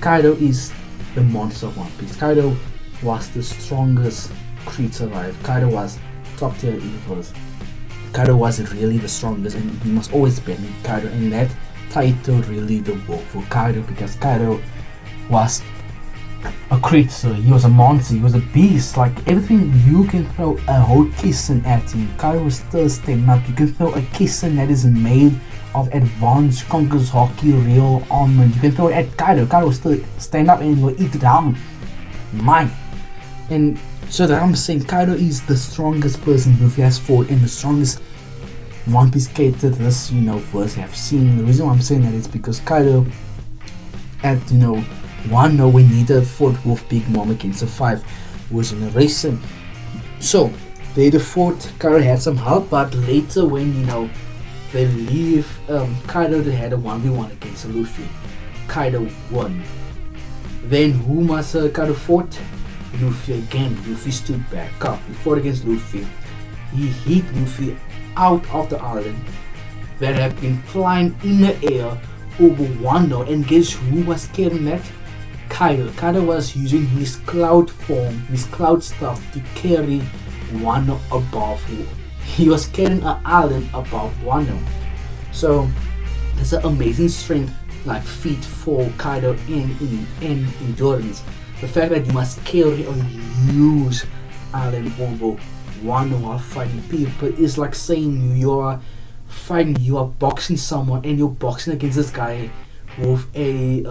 Kaido is the monster of One Piece. Kaido was the strongest creature alive. Kaido was top tier universe. Kaido was really the strongest, and we must always bet Kaido, and that title really the work for Kaido because Kaido was a creature, he was a monster, he was a beast. Like everything, you can throw a whole kissing at him, Kaido will still stand up. You can throw a kissing that is made of advanced Conqueror's hockey real armor, you can throw it at Kaido will still stand up and will eat it down. Mine. And so that I'm saying Kaido is the strongest person Luffy has fought and the strongest One Piece character this verse have seen. The reason why I'm saying that is because Kaido at Wano when Nita fought with Big Mom against the 5 was in a racing. So they fought. Kaido had some help, but later when they leave, Kaido they had a 1v1 against Luffy. Kaido won. Then who must Kaido fought? Luffy again. Luffy stood back up. He fought against Luffy. He hit Luffy out of the island that had been flying in the air over Wano, and guess who was carrying that? Kaido. Kaido was using his cloud form, his cloud stuff to carry Wano above. He was carrying an island above Wano. So that's an amazing strength, like feat for Kaido in endurance. The fact that you must carry a huge island over Wano while fighting people is like saying you are boxing someone and you're boxing against this guy with a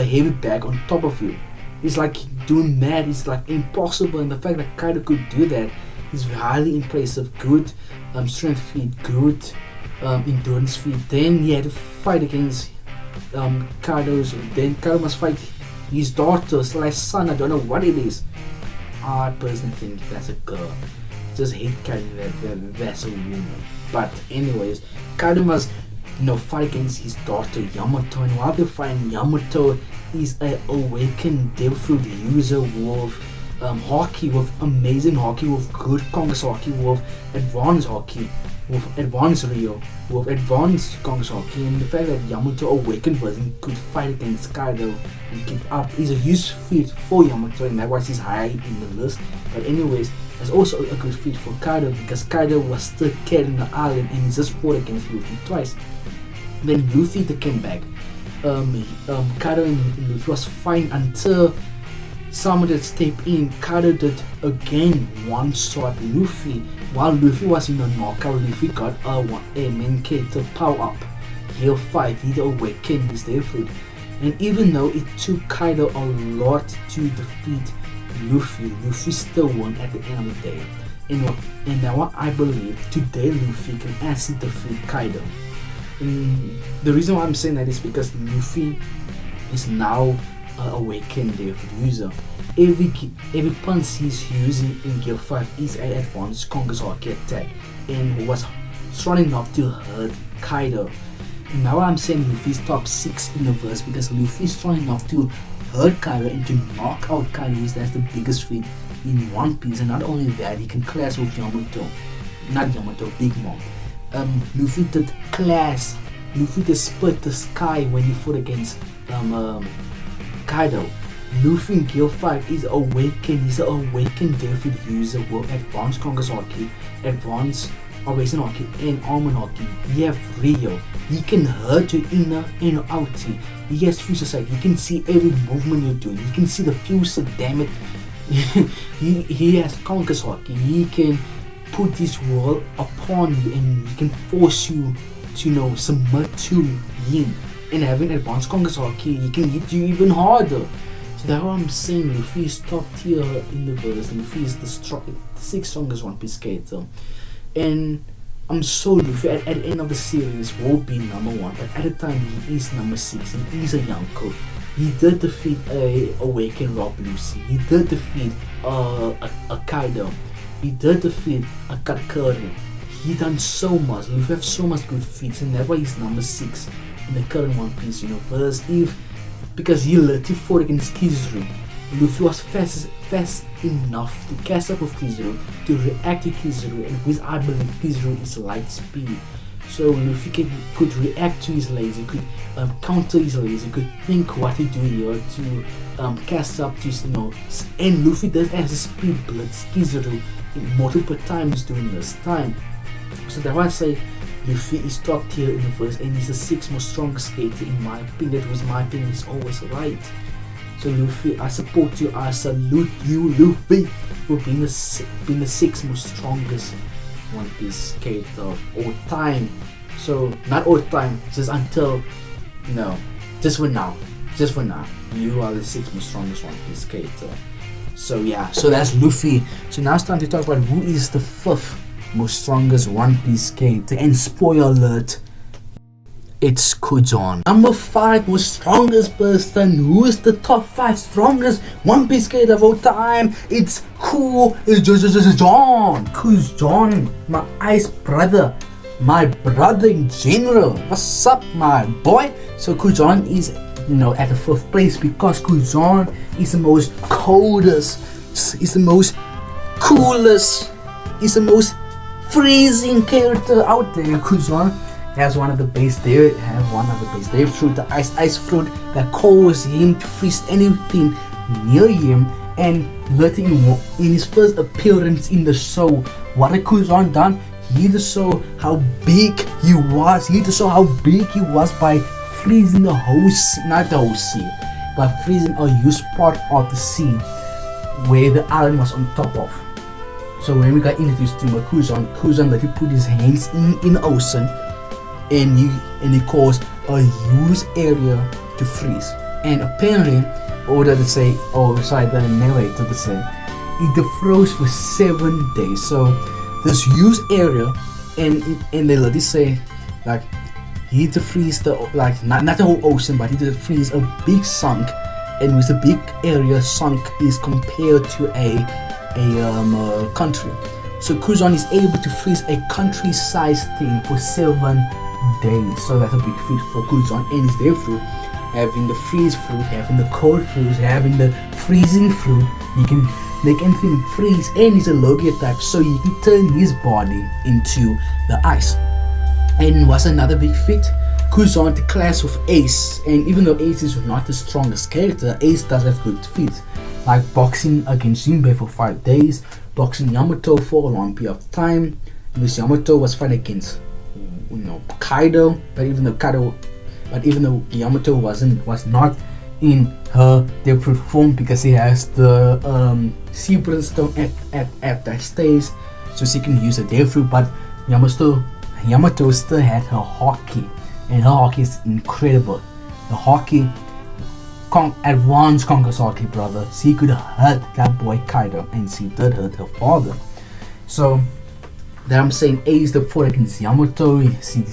heavy bag on top of you. It's like doing that. It's like impossible, and the fact that Kaido could do that is highly impressive. Good strength feat, good endurance feat. Then he had to fight against Kaido's. Then Kaido must fight his daughter slash son. I don't know what it is. I personally think that's a girl. Just hate carrying that's a woman. But anyways, Kaido must fight against his daughter Yamato, and while they fight, Yamato is a awakened Devil user with hockey, with amazing hockey, with good Congress hockey, with advanced hockey, with advanced Rio, with advanced Congress hockey, and the fact that Yamato awakened version could fight against Kaido and keep up is a huge feat for Yamato, and that's why he's high in the list. But anyways, it's also a good feat for Kaido because Kaido was still carrying the island and he just fought against Luffy twice. Then Luffy came back. Kaido and Luffy was fine until someone did step in. Kaido did again one-shot Luffy. While Luffy was in a knockout, Luffy got a main character power up. Year 5, he awakened his Devil. And even though it took Kaido a lot to defeat Luffy still won at the end of the day. And now I believe today Luffy can actually defeat Kaido. The reason why I'm saying that is because Luffy is now awakened Devil user. Every punch he's using in Gear 5 is an advanced Congress hockey attack and was strong enough to hurt Kaido. And now I'm saying Luffy's top 6 in the verse because Luffy is strong enough to hurt Kaido and to knock out Kaido. That's the biggest feat in One Piece. And not only that, he can clash with Big Mom. Luffy did clash. Luffy did split the sky when he fought against Kaido. Luffy in Gear 5 is awakened. He's an awakened Devil user with advanced Congress hockey, advanced Operation hockey, and Almond hockey. He have Rio. He can hurt your inner outie. He has future sight. He can see every movement you're doing. He can see the future, damn it. he has Congress hockey. He can put this world upon you and he can force you to submit to him. And having advanced Congress hockey, he can hit you even harder. So that's what I'm saying. Luffy is top tier in the verse. Luffy is the 6th strongest One Piece skater. And I'm so Luffy at the end of the series will be number 1, but at the time he is number 6. He is a Yonko. He did defeat a awakened Rob Lucy. He did defeat a Kaido. He did defeat a Katakuri. He done so much. Luffy have so much good feats, and that's why he's number 6 in the current One Piece universe. Because he literally fought against Kizaru. Luffy was fast enough to catch up with Kizaru, to react to Kizaru, and which I believe Kizaru is light speed. So Luffy could react to his laser, could counter his laser, could think what to do here to cast up to and Luffy does have a speed blitz Kizaru multiple times during this time. So that's why I say Luffy is top tier in the verse and he's the 6th most strongest skater in my opinion, which my opinion is always right. So Luffy, I support you, I salute you Luffy for being the 6th most strongest One Piece skater of all time. So not all time, just for now, you are the 6th most strongest One Piece skater. So yeah, so that's Luffy. So now it's time to talk about who is the 5th most strongest One Piece skater. And spoiler alert, It's Kuzan. Number 5 most strongest person. Who is the top 5 strongest One Piece skater of all time? It's Kuzan. Kuzan, my ice brother, my brother in general. What's up, my boy? So Kuzan is, at the 5th place because Kuzan is the most coldest, is the most coolest, is the most freezing character out there. Kuzan has one of the base there, fruit, the ice fruit that causes him to freeze anything near him. And letting him in his first appearance in the show, what had Kuzan done? He just saw how big he was. By freezing the whole sea, not the whole sea, but freezing a huge part of the sea where the island was on top of. So when we got introduced to Kuzan let him put his hands in the ocean, and he caused a huge area to freeze. And apparently, the narrator to say, it defroze for 7 days. So this huge area, and they let it say, like, he had to freeze not the whole ocean, but he had to freeze a big sunk, and with a big area sunk is compared to a country. So Kuzan is able to freeze a country-sized thing for 7 days. So that's a big feat for Kuzan, and it's their fruit. Having the freeze fruit, having the cold fruit, having the freezing fruit, he can make anything freeze, and he's a Logia type, so he can turn his body into the ice. And what's another big feat? Kuzan, the class of Ace, and even though Ace is not the strongest character, Ace does have good feats, like boxing against Jinbei for 5 days, boxing Yamato for a long period of time. Because Yamato was fighting against Kaido, but even though Yamato was not in her different form, because he has the sea brimstone at that stage, so she can use the death fruit. But Yamato still had her hockey, and her hockey is incredible. The hockey, advanced conquers hockey, brother. She could hurt that boy Kaido, and she did hurt her father. So that I'm saying, Ace the fought against Yamato. Ace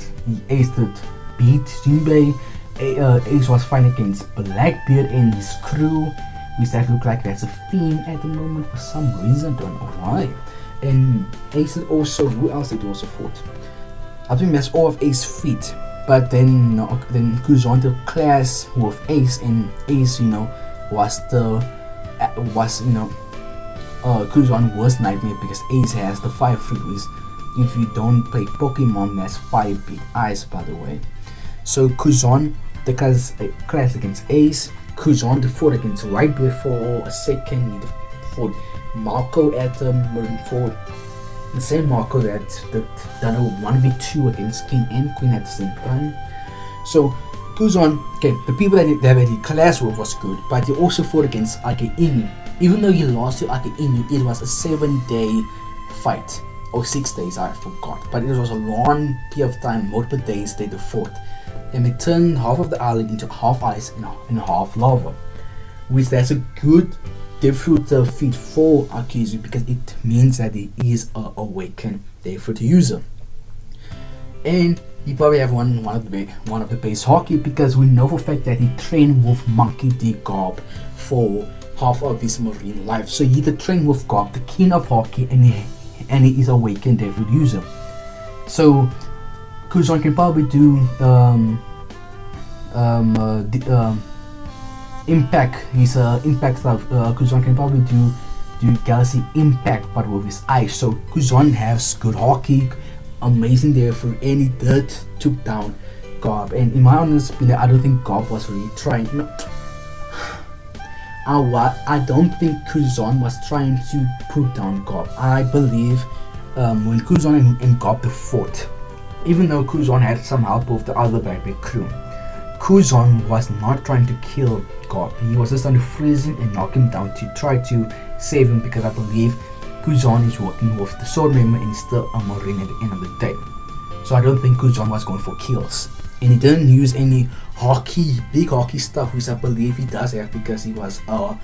did beat Jinbei. Ace was fighting against Blackbeard and his crew, which that look like that's a theme at the moment for some reason, don't know why. And Ace did also, who else did also fought? I think that's all of Ace's feet. But then Kuzan the class with Ace, and Ace, Kuzan was nightmare because Ace has the fire fruit, which if you don't play Pokemon, that's 5 big eyes, by the way. So Kuzan, the class against Ace. Kuzan fought against Whitebeard for a second. He fought Marco at for the same Marco that done a 1v2 against King and Queen at the same time. So Kuzan, the people that he class with was good, but he also fought against Akainu. Even though he lost to Akainu, it was a 7-day fight, or 6 days, I forgot. But it was a long period of time, multiple days they fought. And they turned half of the island into half ice and half lava, which that's a good different feat for Aokiji, because it means that he is an awakened different user. And he probably have one of the base hockey, because we know for a fact that he trained with Monkey D. Garp for half of his marine life. So he did train with Garp, the king of hockey, and he is awakened different user. So Kuzan can probably do impact. His impact stuff. Kuzan can probably do galaxy impact, but with his eyes. So Kuzan has good hockey, amazing there for any dirt took down Garp. And in my honest opinion, I don't think Garp was really trying. No, I don't think Kuzan was trying to put down Garp. I believe when Kuzan and Garp fought, even though Kuzan had some help with the other Blackbeard crew, Kuzan was not trying to kill Garp. He was just trying to freeze him and knock him down to try to save him, because I believe Kuzan is working with the sword member and he's still a marine at the end of the day. So I don't think Kuzan was going for kills. And he didn't use any big hockey stuff, which I believe he does have, because he was a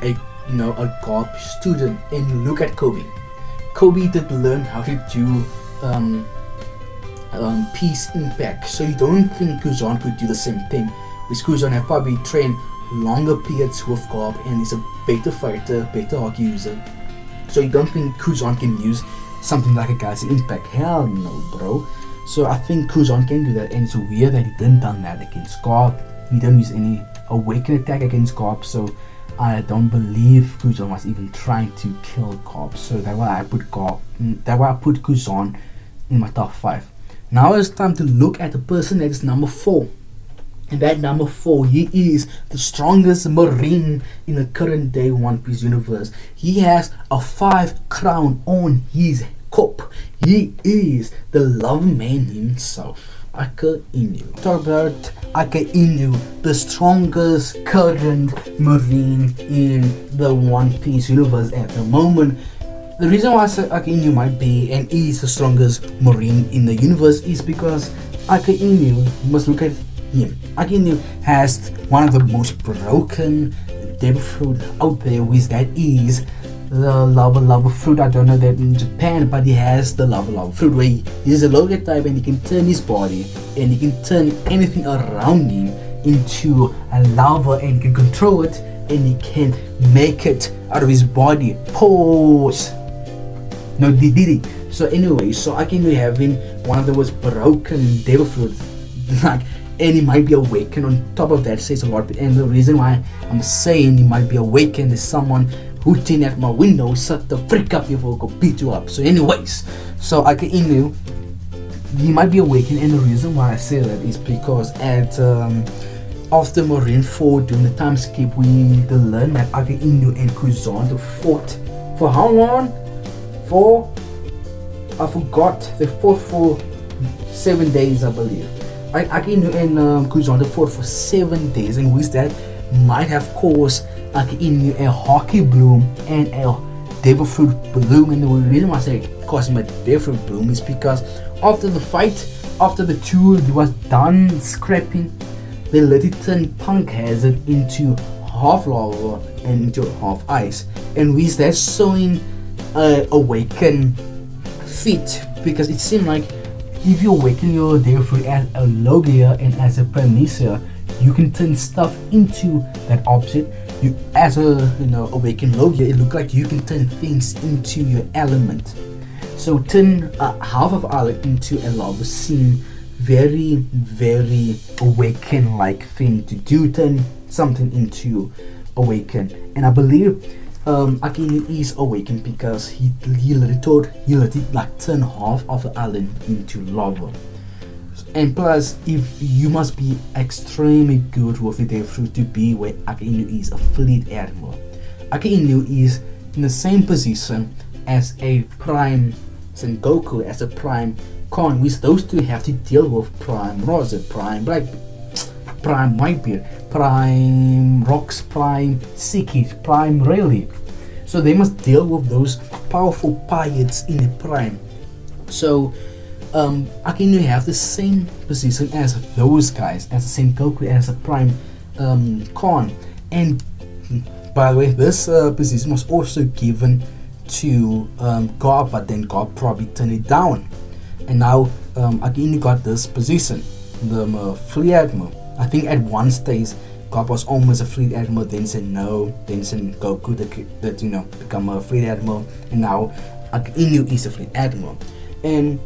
Garp student. And look at Kobe. Kobe did learn how to do piece impact. So you don't think Kuzan could do the same thing, because Kuzan have probably trained longer periods with Garp and is a better fighter, better hockey user. So you don't think Kuzan can use something like a Galaxy Impact? Hell no, bro. So I think Kuzan can do that, and it's weird that he didn't done that against Garp. He didn't use any Awaken attack against Garp, so I don't believe Kuzan was even trying to kill Garp. So that's why I put Kuzan in my top 5. Now it's time to look at the person that is number 4. And that number 4, he is the strongest marine in the current day One Piece universe. He has a 5 crown on his cup. He is the love man himself, Akainu. Talk about Akainu, the strongest current marine in the One Piece universe at the moment. The reason why I said Akainu might be and is the strongest marine in the universe is because Akainu, you must look at him. Akainu has one of the most broken devil fruit out there, which that is the lava fruit. I don't know that in Japan, but he has the lava fruit where he's a lower type and he can turn his body and he can turn anything around him into a lava and he can control it and he can make it out of his body. Pause. No, did he? So anyway, so Akainu having one of the most broken devil fruit, like, and he might be awakened on top of that says a lot. And the reason why I'm saying he might be awakened is someone hooting at my window, shut the freak up, if I'll go beat you up. So anyways, so Akainu, he might be awakened, and the reason why I say that is because at after Marine 4 during the time skip, we learned that Akainu and Kuzan fought for how long? I forgot. They fought for 7 days, I believe. Akainu and Kuzan fought for 7 days, and with that might have caused Akainu a hockey bloom and a devil fruit bloom. And the reason why I say it caused him a devil fruit bloom is because after the fight, after the two was done scrapping, they let it turn Punk Hazard into half lava and into half ice, and with that showing awaken feat, because it seemed like if you awaken your devil fruit as a Logia and as a Premessa, you can turn stuff into that opposite. You, as a awakened Logia, it looked like you can turn things into your element. So turn half of island into a lava seemed very, very awaken like thing to do. Turn something into awaken, and I believe Akainu is awakened because he let it like turn half of the island into lava. And plus, if you must be extremely good with the devil fruit to be where Akainu is a fleet admiral. Akainu is in the same position as a prime Sengoku, as a prime Kon, which those two have to deal with prime Rosa, prime Blackbeard, prime Whitebeard, prime Rocks, prime Seekit, prime Rayleigh. So they must deal with those powerful pirates in the prime. So Akainu have the same position as those guys, as the same Goku, as a prime Kon. And by the way, this position was also given to Garp, but then Garp probably turned it down, and now Akainu got this position, the fleet admiral. I think at one stage Garp was almost a fleet admiral, then said no, then sent Goku that become a fleet admiral, and now Akainu is a fleet admiral. And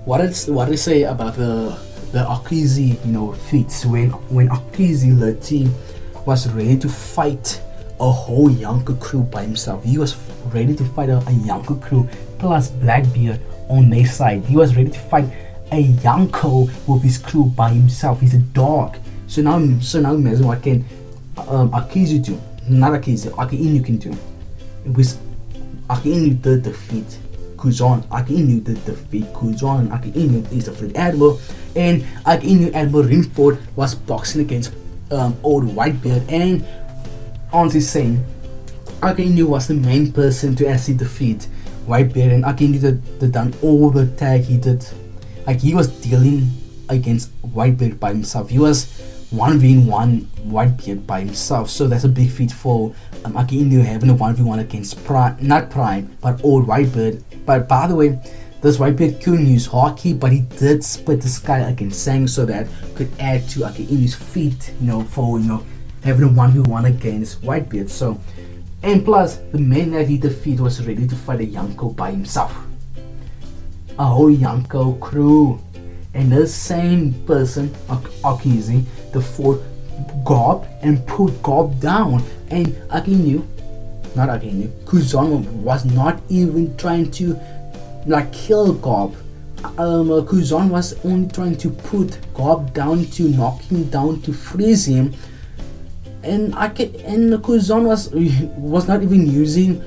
what I say about the Aokiji feats, when Aokiji Lucci was ready to fight a whole Yonko crew by himself. He was ready to fight a Yonko crew plus Blackbeard on their side. He was ready to fight a Yonko with his crew by himself. He's a dog. So now imagine what can Aokiji do? Not Aokiji, Akainu can do. With Akainu did defeat Kuzan, Akainu did defeat Kuzan. Akainu is a fleet admiral, and Akainu Admiral Rinford was boxing against old Whitebeard, and honestly saying Akainu was the main person to actually defeat Whitebeard, and Akainu did done all the tag he did. Like, he was dealing against Whitebeard by himself. He was 1v1 Whitebeard by himself, so that's a big feat for Akainu having a 1v1 against not Prime, but old Whitebeard. But by the way, this Whitebeard couldn't use Haki, but he did split the sky against Shanks, so that could add to Akainu's feat, for having a 1v1 against Whitebeard. So, and plus the man that he defeated was ready to fight a Yonko by himself, a whole Yonko crew. And the same person, Aokiji, the fought Garp and put Garp down. And Kuzan was not even trying to kill Garp. Kuzan was only trying to put Garp down, to knock him down, to freeze him. And Kuzan was not even using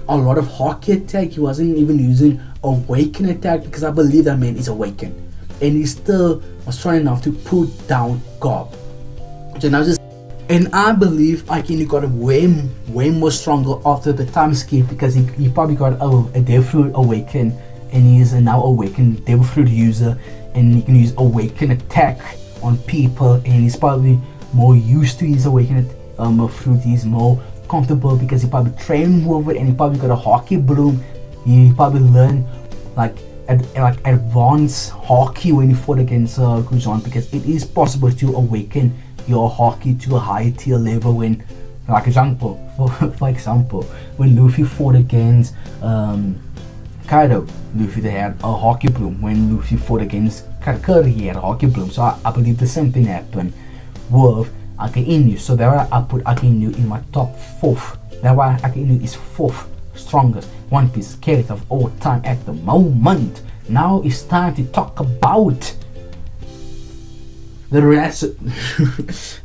a lot of Haki attack. He wasn't even using Awaken attack, because I believe that man is Awakened. And he still was trying enough to put down Garp. And I believe Akainu got way more stronger after the time skip, because he probably got a Devil Fruit Awaken, and he is a now Awakened Devil Fruit user, and he can use Awaken attack on people, and he's probably more used to his Awaken fruit. He's more comfortable because he probably trained with it, and he probably got a Haki Bloom. He probably learned advanced Haki when he fought against Kuzan, because it is possible to awaken your Haki to a higher tier level when, for example, when Luffy fought against Kaido, Luffy they had a Haki Bloom. When Luffy fought against Katakuri, he had a Haki Bloom. So I believe the same thing happened with Akainu. So that's why I put Akainu in my top 4th. That's why Akainu is 4th strongest One Piece character of all time at the moment. Now it's time to talk about the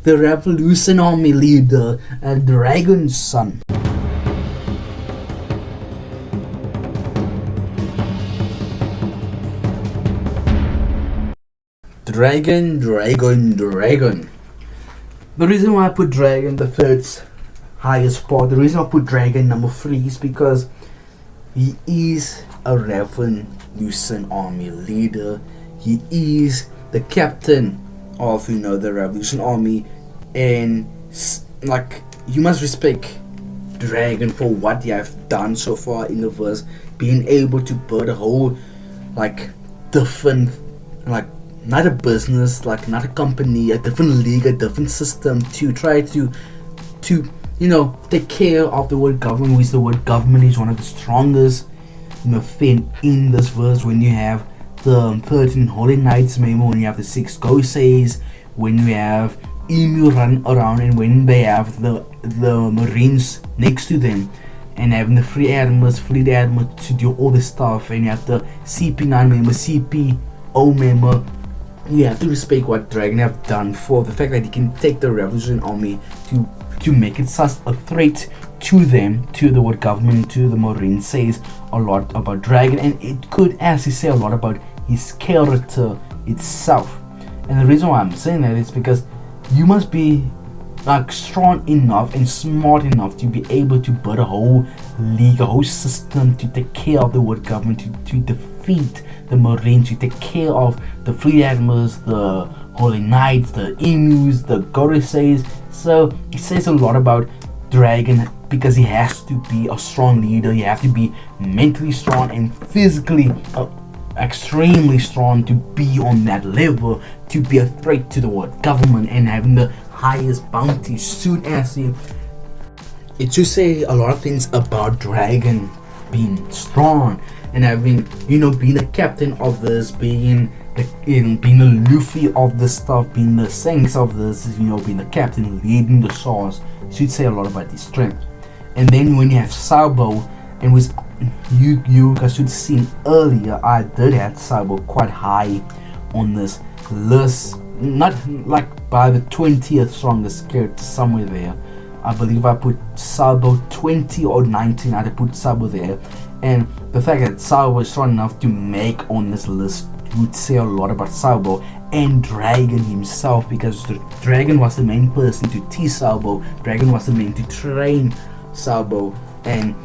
Revolution Army leader, Dragon's son. Dragon. The reason why I put Dragon the third highest spot, the reason I put Dragon number 3 is because he is a Revolution Army leader. He is the captain of the Revolution Army, and you must respect Dragon for what he have done so far in the verse, being able to build a whole different not a business, not a company, a different league, a different system, to try to take care of the world government, which the world government is one of the strongest thing in this verse. When you have the 13 Holy Knights, maybe when you have the 6 Goseis, when you have Emu run around, and when they have the Marines next to them, and having the Fleet Admirals to do all this stuff, and you have the CP9 member, CPO member. You have to respect what Dragon have done for the fact that he can take the Revolution Army to make it such a threat to them, to the world government, to the Marines. Says a lot about Dragon, and it could actually say a lot about his character itself. And the reason why I'm saying that is because you must be strong enough and smart enough to be able to build a whole league, a whole system to take care of the world government, to defeat the Marines, to take care of the Fleet Admirals, the Holy Knights, the Emus, the Goroseis. So it says a lot about Dragon, because he has to be a strong leader. You have to be mentally strong and physically extremely strong to be on that level, to be a threat to the world government, and having the highest bounty soon as him. It should say a lot of things about Dragon being strong and having being the captain of this, being the Luffy of this stuff, being the Shanks of this, being the captain, leading the Saws. It should say a lot about his strength. And then when you have Sabo, and with you guys should have seen earlier, I did have Sabo quite high on this list, not by the 20th strongest character, somewhere there. I believe I put Sabo 20 or 19. I put Sabo there, and the fact that Sabo was strong enough to make on this list would say a lot about Sabo and Dragon himself, because Dragon was the main person to teach Sabo. Dragon was the main to train Sabo, and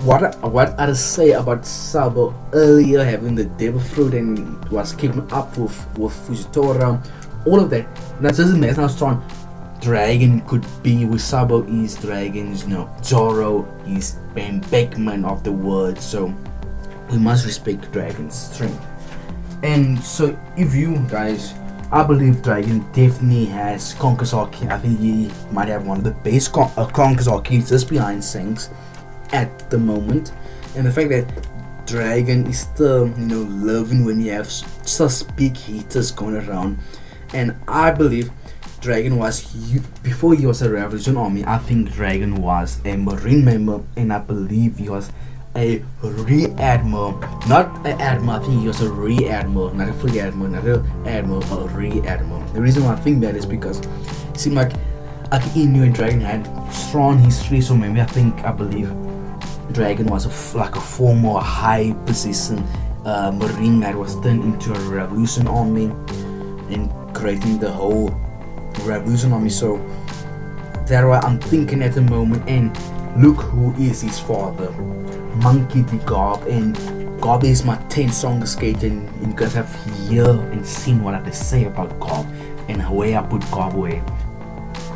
what I say about Sabo earlier, having the Devil Fruit and was keeping up with Fujitora, all of that doesn't matter how strong Dragon could be. With Sabo is Dragon, Zoro is Ben Beckman of the world. So we must respect Dragon's strength. And so if you guys, I believe Dragon definitely has Conqueror's Haki. I think he might have one of the best Conqueror's Haki just behind Shanks at the moment. And the fact that Dragon is still, loving when you have such big heaters going around. And I believe Dragon was, before he was a Revolution Army, I think Dragon was a Marine member, and I believe he was a Re-Admiral, not an Admiral. I think he was a Re-Admiral, not a Free Admiral, not an Admiral, a Re-Admiral. The reason why I think that is because it seemed like Akainu and Dragon had strong history, so maybe I believe Dragon was like a former high position Marine that was turned into a Revolution Army and creating the whole Revolution Army. So that's what I'm thinking at the moment. And look who is his father, Monkey D. Garp. And Garp is my 10th strongest skater, and you guys have heard and seen what I have to say about Garp and where I put Garp away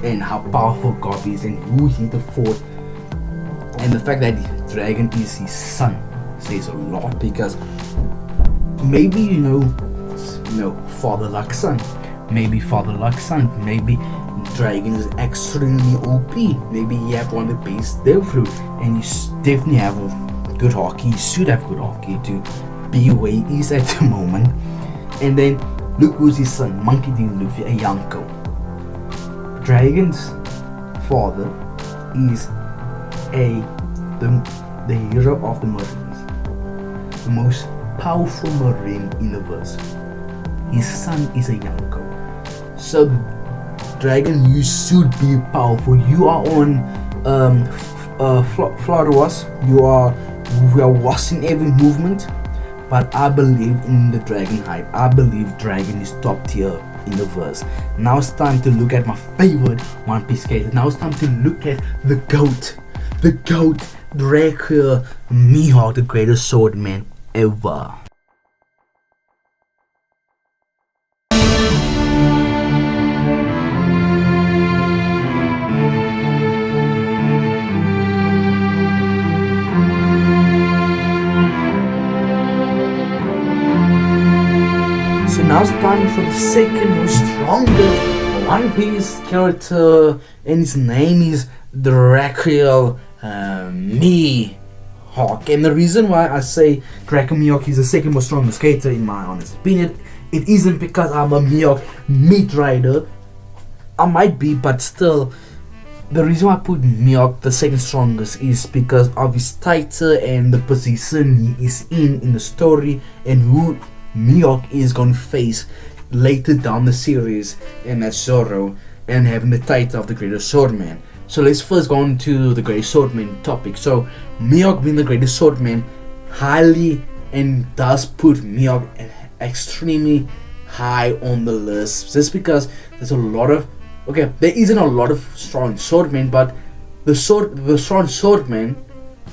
and how powerful Garp is and who he the fought. And the fact that Dragon is his son says a lot, because maybe father like son, maybe Dragon is extremely OP. Maybe he have one of the best dev fruit, and he definitely have good hockey. He should have good hockey to be where he is at the moment. And then look who's his son, Monkey D. Luffy, a Yonko. Dragon's father is the hero of the Marines, the most powerful Marine in the verse. His son is a Yonko. So Dragon, you should be powerful. You are on Flores. We are watching every movement. But I believe in the Dragon hype. I believe Dragon is top tier in the verse. Now it's time to look at my favorite One Piece skater. Now it's time to look at the GOAT, Dracule Mihawk, the greatest swordman ever. So now it's time for the second most strongest One Piece character, and his name is Dracule Mihawk. And the reason why I say Dracule Mihawk is the second most strongest skater, in my honest opinion, it isn't because I'm a Mihawk meat rider. I might be, but still, the reason why I put Mihawk the second strongest is because of his title and the position he is in the story, and who Mihawk is going to face later down the series, and that's Zoro, and having the title of the greatest swordman. So let's first go on to the greatest swordman topic. So Mihawk being the greatest swordman highly and does put Mihawk extremely high on the list, just because there's a lot of there isn't a lot of strong swordmen, but the strong swordman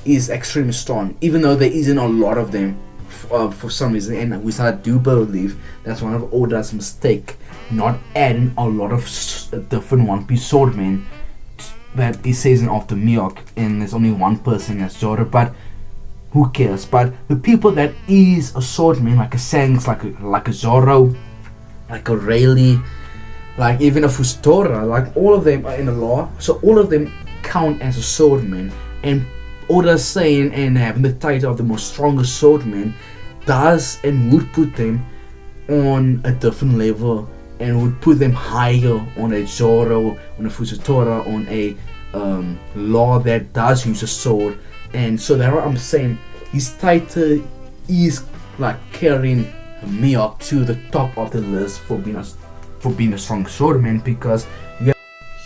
is extremely strong, even though there isn't a lot of them for some reason. And which I do believe that's one of Oda's mistake, not adding a lot of different One Piece swordmen that is season after Mihawk, and there's only one person that's Zoro, but who cares? But the people that is a swordman, like a Shanks, like a Zoro, like a Rayleigh, like even a Fujitora, like all of them are in the law, so all of them count as a swordman. And Oda saying and having the title of the most strongest swordman does and would put them on a different level, and would put them higher on a Zoro, on a Fujitora, on a Law that does use a sword. And so that's what I'm saying, his title is like carrying Mihawk to the top of the list for being a strong swordman, because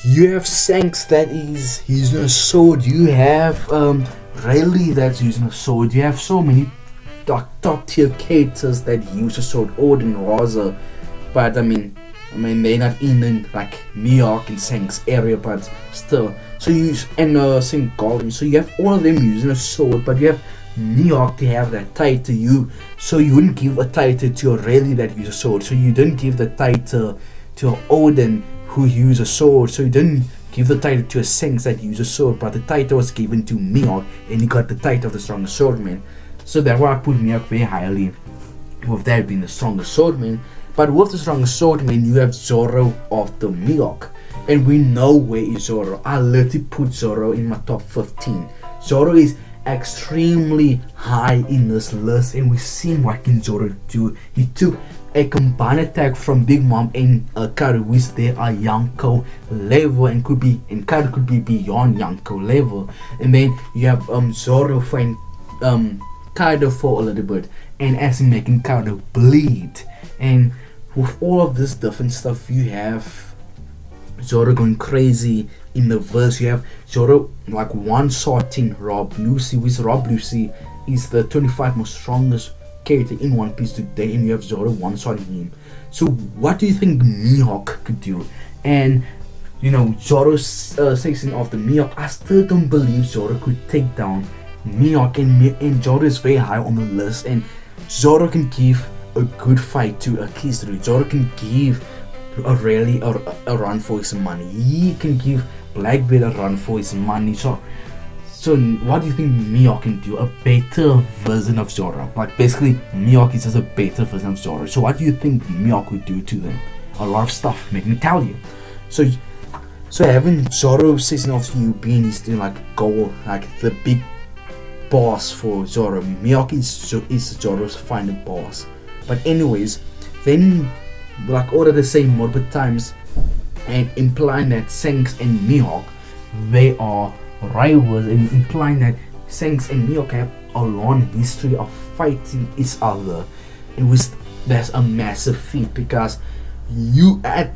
you have Shanks that is using a sword, you have Rayleigh that's using a sword, you have so many top tier characters that use a sword, Odin, Raza, but I mean they're not in the like Mihawk and Shanks area, but still. So you use same Garling, so you have all of them using a sword, but you have Mihawk to have that title. So you wouldn't give a title to a Rayleigh that uses a sword, so you didn't give the title to an Odin who uses a sword, so you didn't give the title to a Shanks that uses a sword, but the title was given to Mihawk, and he got the title of the strongest swordman. So that's why I put Mihawk very highly, with that being the strongest swordman. But with the strongest swordman, you have Zoro of the Mihawk. And we know where is Zoro. I literally put Zoro in my top 15. Zoro is extremely high in this list, and we seen what can Zoro do. He took a combined attack from Big Mom and Karu, which they are Yonko level, and Karu could be beyond Yonko level. And then you have Zoro find Kaido for a little bit, and actually making Kaido bleed. And with all of this different stuff, you have Zoro going crazy in the verse. You have Zoro like one-shotting Rob Lucci, which Rob Lucci is the 25 most strongest character in One Piece today, and you have Zoro one-shotting him. So what do you think Mihawk could do? And you know, Zoro's section of the Mihawk, I still don't believe Zoro could take down Mihawk, and Zoro is very high on the list, and Zoro can give a good fight to a Kizaru. Zoro can give a Rayleigh a run for his money. He can give Blackbeard a run for his money. So what do you think Mihawk can do? A better version of Zoro. Like basically Mihawk is just a better version of Zoro. So what do you think Mihawk would do to them? A lot of stuff, make me tell you. So having Zoro season of you being his like goal, like the big boss for Zoro. Mihawk is Zoro's final boss. But anyways, then like order the same multiple times, and implying that Shanks and Mihawk, they are rivals, and implying that Shanks and Mihawk have a long history of fighting each other. That's a massive feat, because you guys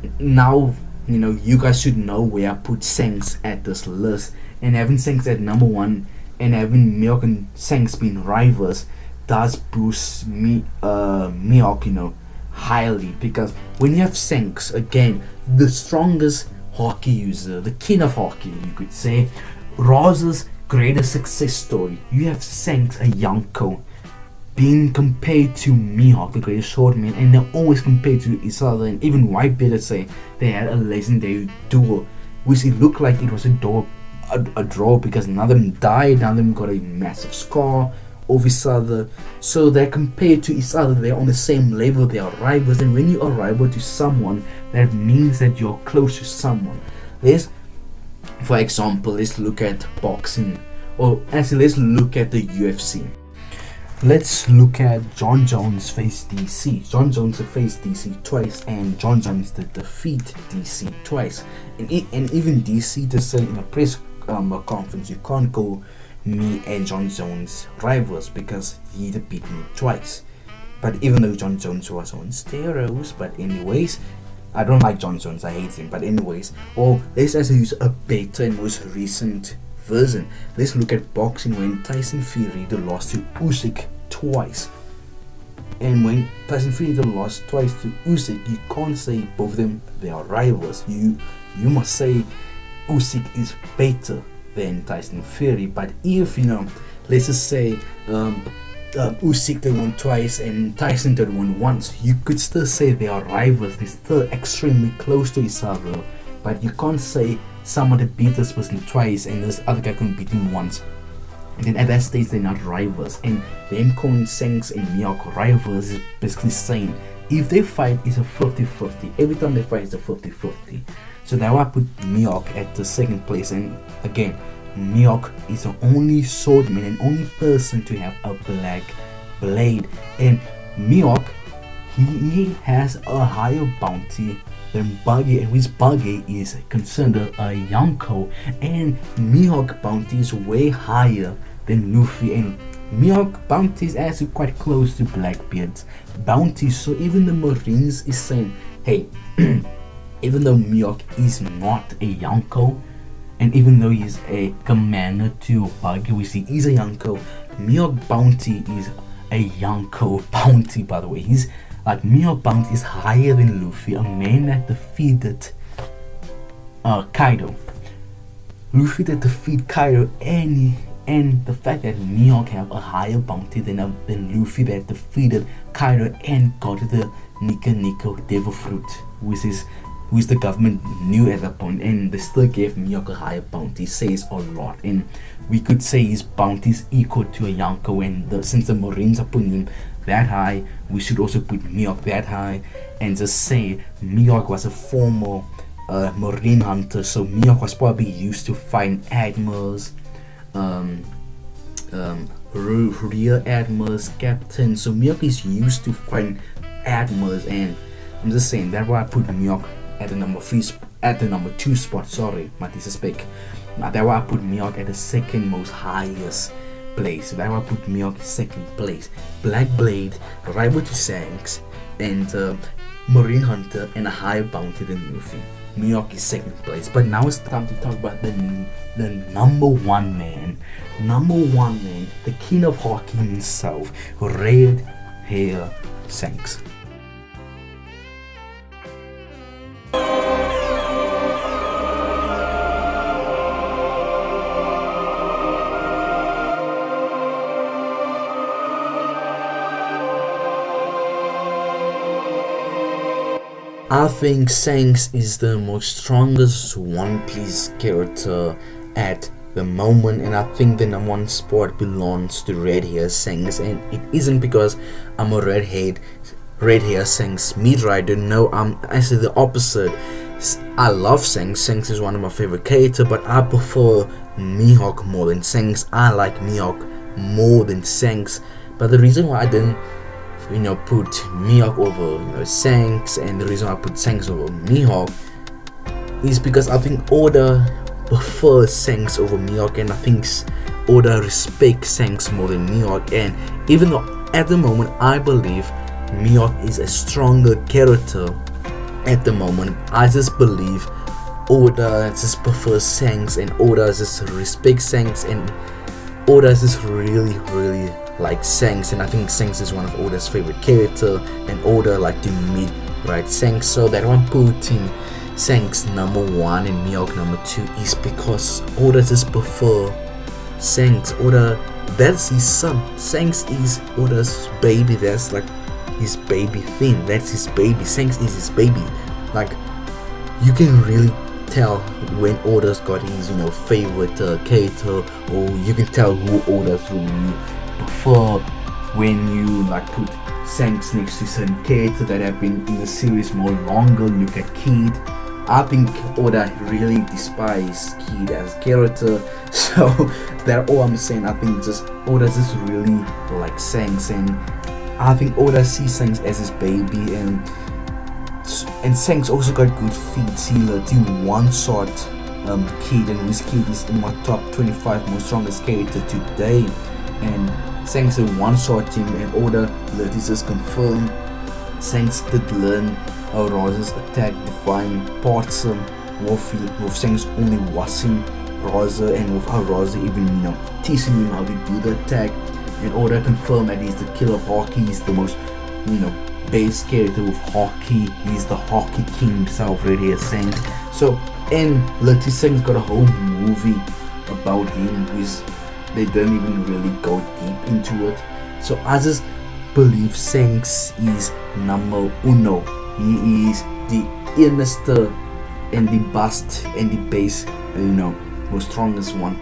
should know where I put Shanks at this list, and having Shanks at number 1 and having Mihawk and Shanks being rivals does boost Mihawk, highly, because when you have Shanks, again, the strongest hockey user, the king of hockey, you could say, Roz's greatest success story, you have Shanks, a Yonko, being compared to Mihawk, the greatest swordman, and they're always compared to each other. And even Whitebeard say they had a legendary duel, which it looked like it was a draw, because none of them died, none of them got a massive scar of each other. So they're compared to each other, they're on the same level, they are rivals. And when you are rival to someone, that means that you're close to someone. For example, let's look at boxing, or actually let's look at the UFC. Let's look at John Jones face DC. John Jones faced DC twice, and John Jones did defeat DC twice. And even DC just said in a press conference, you can't call me and John Jones rivals because he beat me twice. But even though John Jones was on steroids, but anyways, I don't like John Jones, I hate him. But anyways, let's also use a better and most recent version. Let's look at boxing when Tyson Fury lost to Usyk twice. And when Tyson Fury lost twice to Usyk, you can't say both of them they are rivals. You must say Usyk is better than Tyson Fury. But if let's just say Usyk won twice and Tyson won once, you could still say they are rivals. They're still extremely close to each other. But you can't say somebody beat this person twice and this other guy couldn't beat him once. And then at that stage they're not rivals. And them calling Shanks and Mihawk rivals is basically saying if they fight it's a 50-50. Every time they fight it's a 50-50. So now I put Mihawk at the second place. And again, Mihawk is the only swordman and only person to have a black blade. And Mihawk, he has a higher bounty than Buggy, and which Buggy is considered a Yonko, and Mihawk bounty is way higher than Luffy, and Mihawk bounty is actually quite close to Blackbeard's bounty. So even the Marines is saying, hey, even though Mihawk is not a Yonko, and even though he's a commander to Buggy, which he is a Yonko, Mihawk bounty is a Yonko bounty, by the way. He's like, Mihawk bounty is higher than Luffy, a man that defeated Kaido. Luffy that defeat Kaido, and the fact that Mihawk have a higher bounty than Luffy that defeated Kaido and got the Nika Devil Fruit, which is who's the government knew at that point, and they still gave Mihawk a higher bounty, says a lot. And we could say his bounty is equal to a Yonko, and since the Marines are putting him that high, we should also put Mihawk that high, and just say Mihawk was a former Marine hunter, so Mihawk was probably used to find admirals, rear admirals, captains. So Mihawk is used to find admirals, and I'm just saying that's why I put Mihawk at the number 2 spot. Sorry, my disrespect. That's why I put Mihawk at the second most highest place. That's why I put Mihawk in second place. Blackbeard, rival to Shanks, and Marine hunter, and a higher bounty than Luffy. Mihawk is second place. But now it's time to talk about the number one man, the king of hockey himself, red hair Shanks. I think Shanks is the most strongest One Piece character at the moment, and I think the number 1 spot belongs to red hair Shanks, and it isn't because I'm a red hair Shanks meat rider. No, I'm actually the opposite. I love Shanks. Shanks is one of my favorite characters, but I prefer Mihawk more than Shanks. I like Mihawk more than Shanks, but the reason why I didn't put Mihawk over Shanks, and the reason I put Shanks over Mihawk is because I think Oda prefers Shanks over Mihawk, and I think Oda respects Shanks more than Mihawk. And even though at the moment I believe Mihawk is a stronger character at the moment, I just believe Oda just prefers Shanks, and Oda just respects Shanks, and Oda just really like Shanks, and I think Shanks is one of Oda's favorite character, and Oda like to meet right Shanks. So that I'm putting Shanks number 1 and Mihawk number 2 is because Oda just prefer Shanks. Oda, that's his son. Shanks is Oda's baby. That's like his baby thing. That's his baby. Shanks is his baby. Like, you can really tell when Oda's got his favorite character, or you can tell who Oda's really prefer when you like put Shanks next to certain characters that have been in the series more longer. Look at Kid. I think Oda really despises Kid as a character, so that's all I'm saying. I think just Oda just really likes Shanks, and I think Oda sees Shanks as his baby, and Shanks also got good feats. He to one-shot Kid, and his Kid is in my top 25 most strongest character today, and Shanks one-shot him, and Oda let it just confirm Shanks did learn Rose's attack, define parts with Shanks only watching Rose, and with Rose even teaching him how to do the attack, and Oda confirmed that he's the killer of hockey. He's the most base character with hockey. He's the hockey king himself, right here Shanks. So, and Letty Shanks got a whole movie about him, which they didn't even really go deep into it. So I just believe Shanks is number uno. He is the innest and the best and the base, most strongest One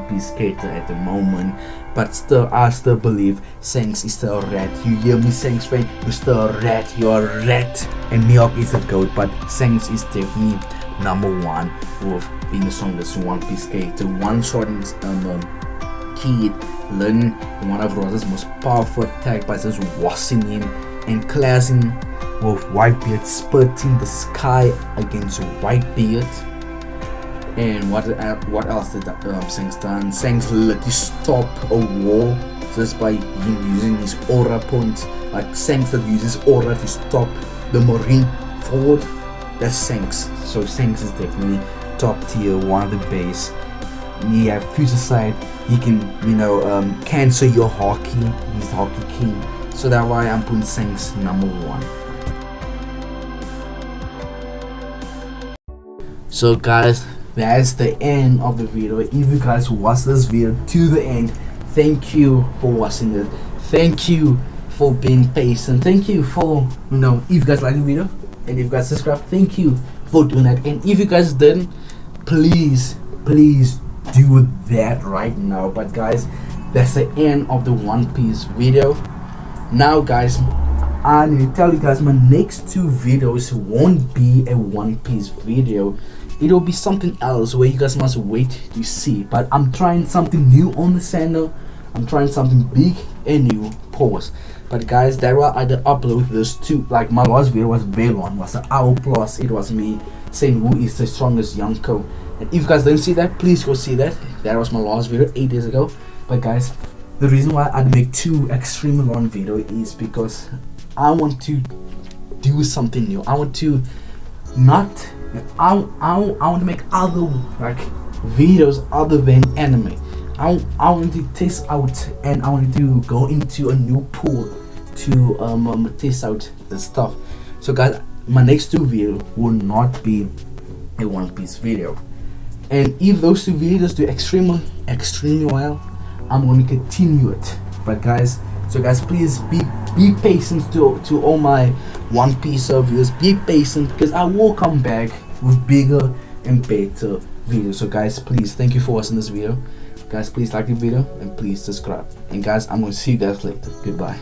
Piece character at the moment. But still, I still believe Shanks is still a rat. You hear me, Shanks fan? You're still a rat. You're a rat. And Mihawk is a goat, but Shanks is definitely number 1 with being the strongest One Piece character. One shot Kid learning one of Rose's most powerful attack by just washing him and clashing with Whitebeard, splitting the sky against Whitebeard. And what else did Shanks done? Shanks literally stop a war just by him using his aura points. Like Shanks that uses aura to stop the Marine forward. That's Shanks. So Shanks is definitely top tier, one of the base. He have Future Sight. He can cancel your hockey. He's the hockey king. So that's why I'm putting Shanks number 1. So guys, that's the end of the video. If you guys watched this video to the end, thank you for watching it. Thank you for being patient. Thank you for if you guys like the video, And if you guys subscribe, thank you for doing that. And if you guys didn't, please do that right now. But guys, that's the end of the One Piece video. Now guys, I need to tell you guys, my next 2 videos won't be a One Piece video. It'll be something else where you guys must wait to see. But I'm trying something new on the channel. I'm trying something big and new. Pause. But guys, that why I did upload this too. Like my last video was very long, was an hour plus. It was me saying who is the strongest Yonko. And if you guys didn't see that, please go see that. That was my last video 8 days ago. But guys, the reason why I make 2 extremely long videos is because I want to do something new. I want to I want to make other like videos other than anime. I want to test out, and I want to go into a new pool to test out the stuff. So guys, my next 2 videos will not be a One Piece video. And if those 2 videos do extremely well, I'm going to continue it. But guys, so guys, please be patient to all my One Piece viewers. Be patient, because I will come back with bigger and better videos. So guys, please, thank you for watching this video. Guys, please like the video and please subscribe. And guys, I'm going to see you guys later. Goodbye.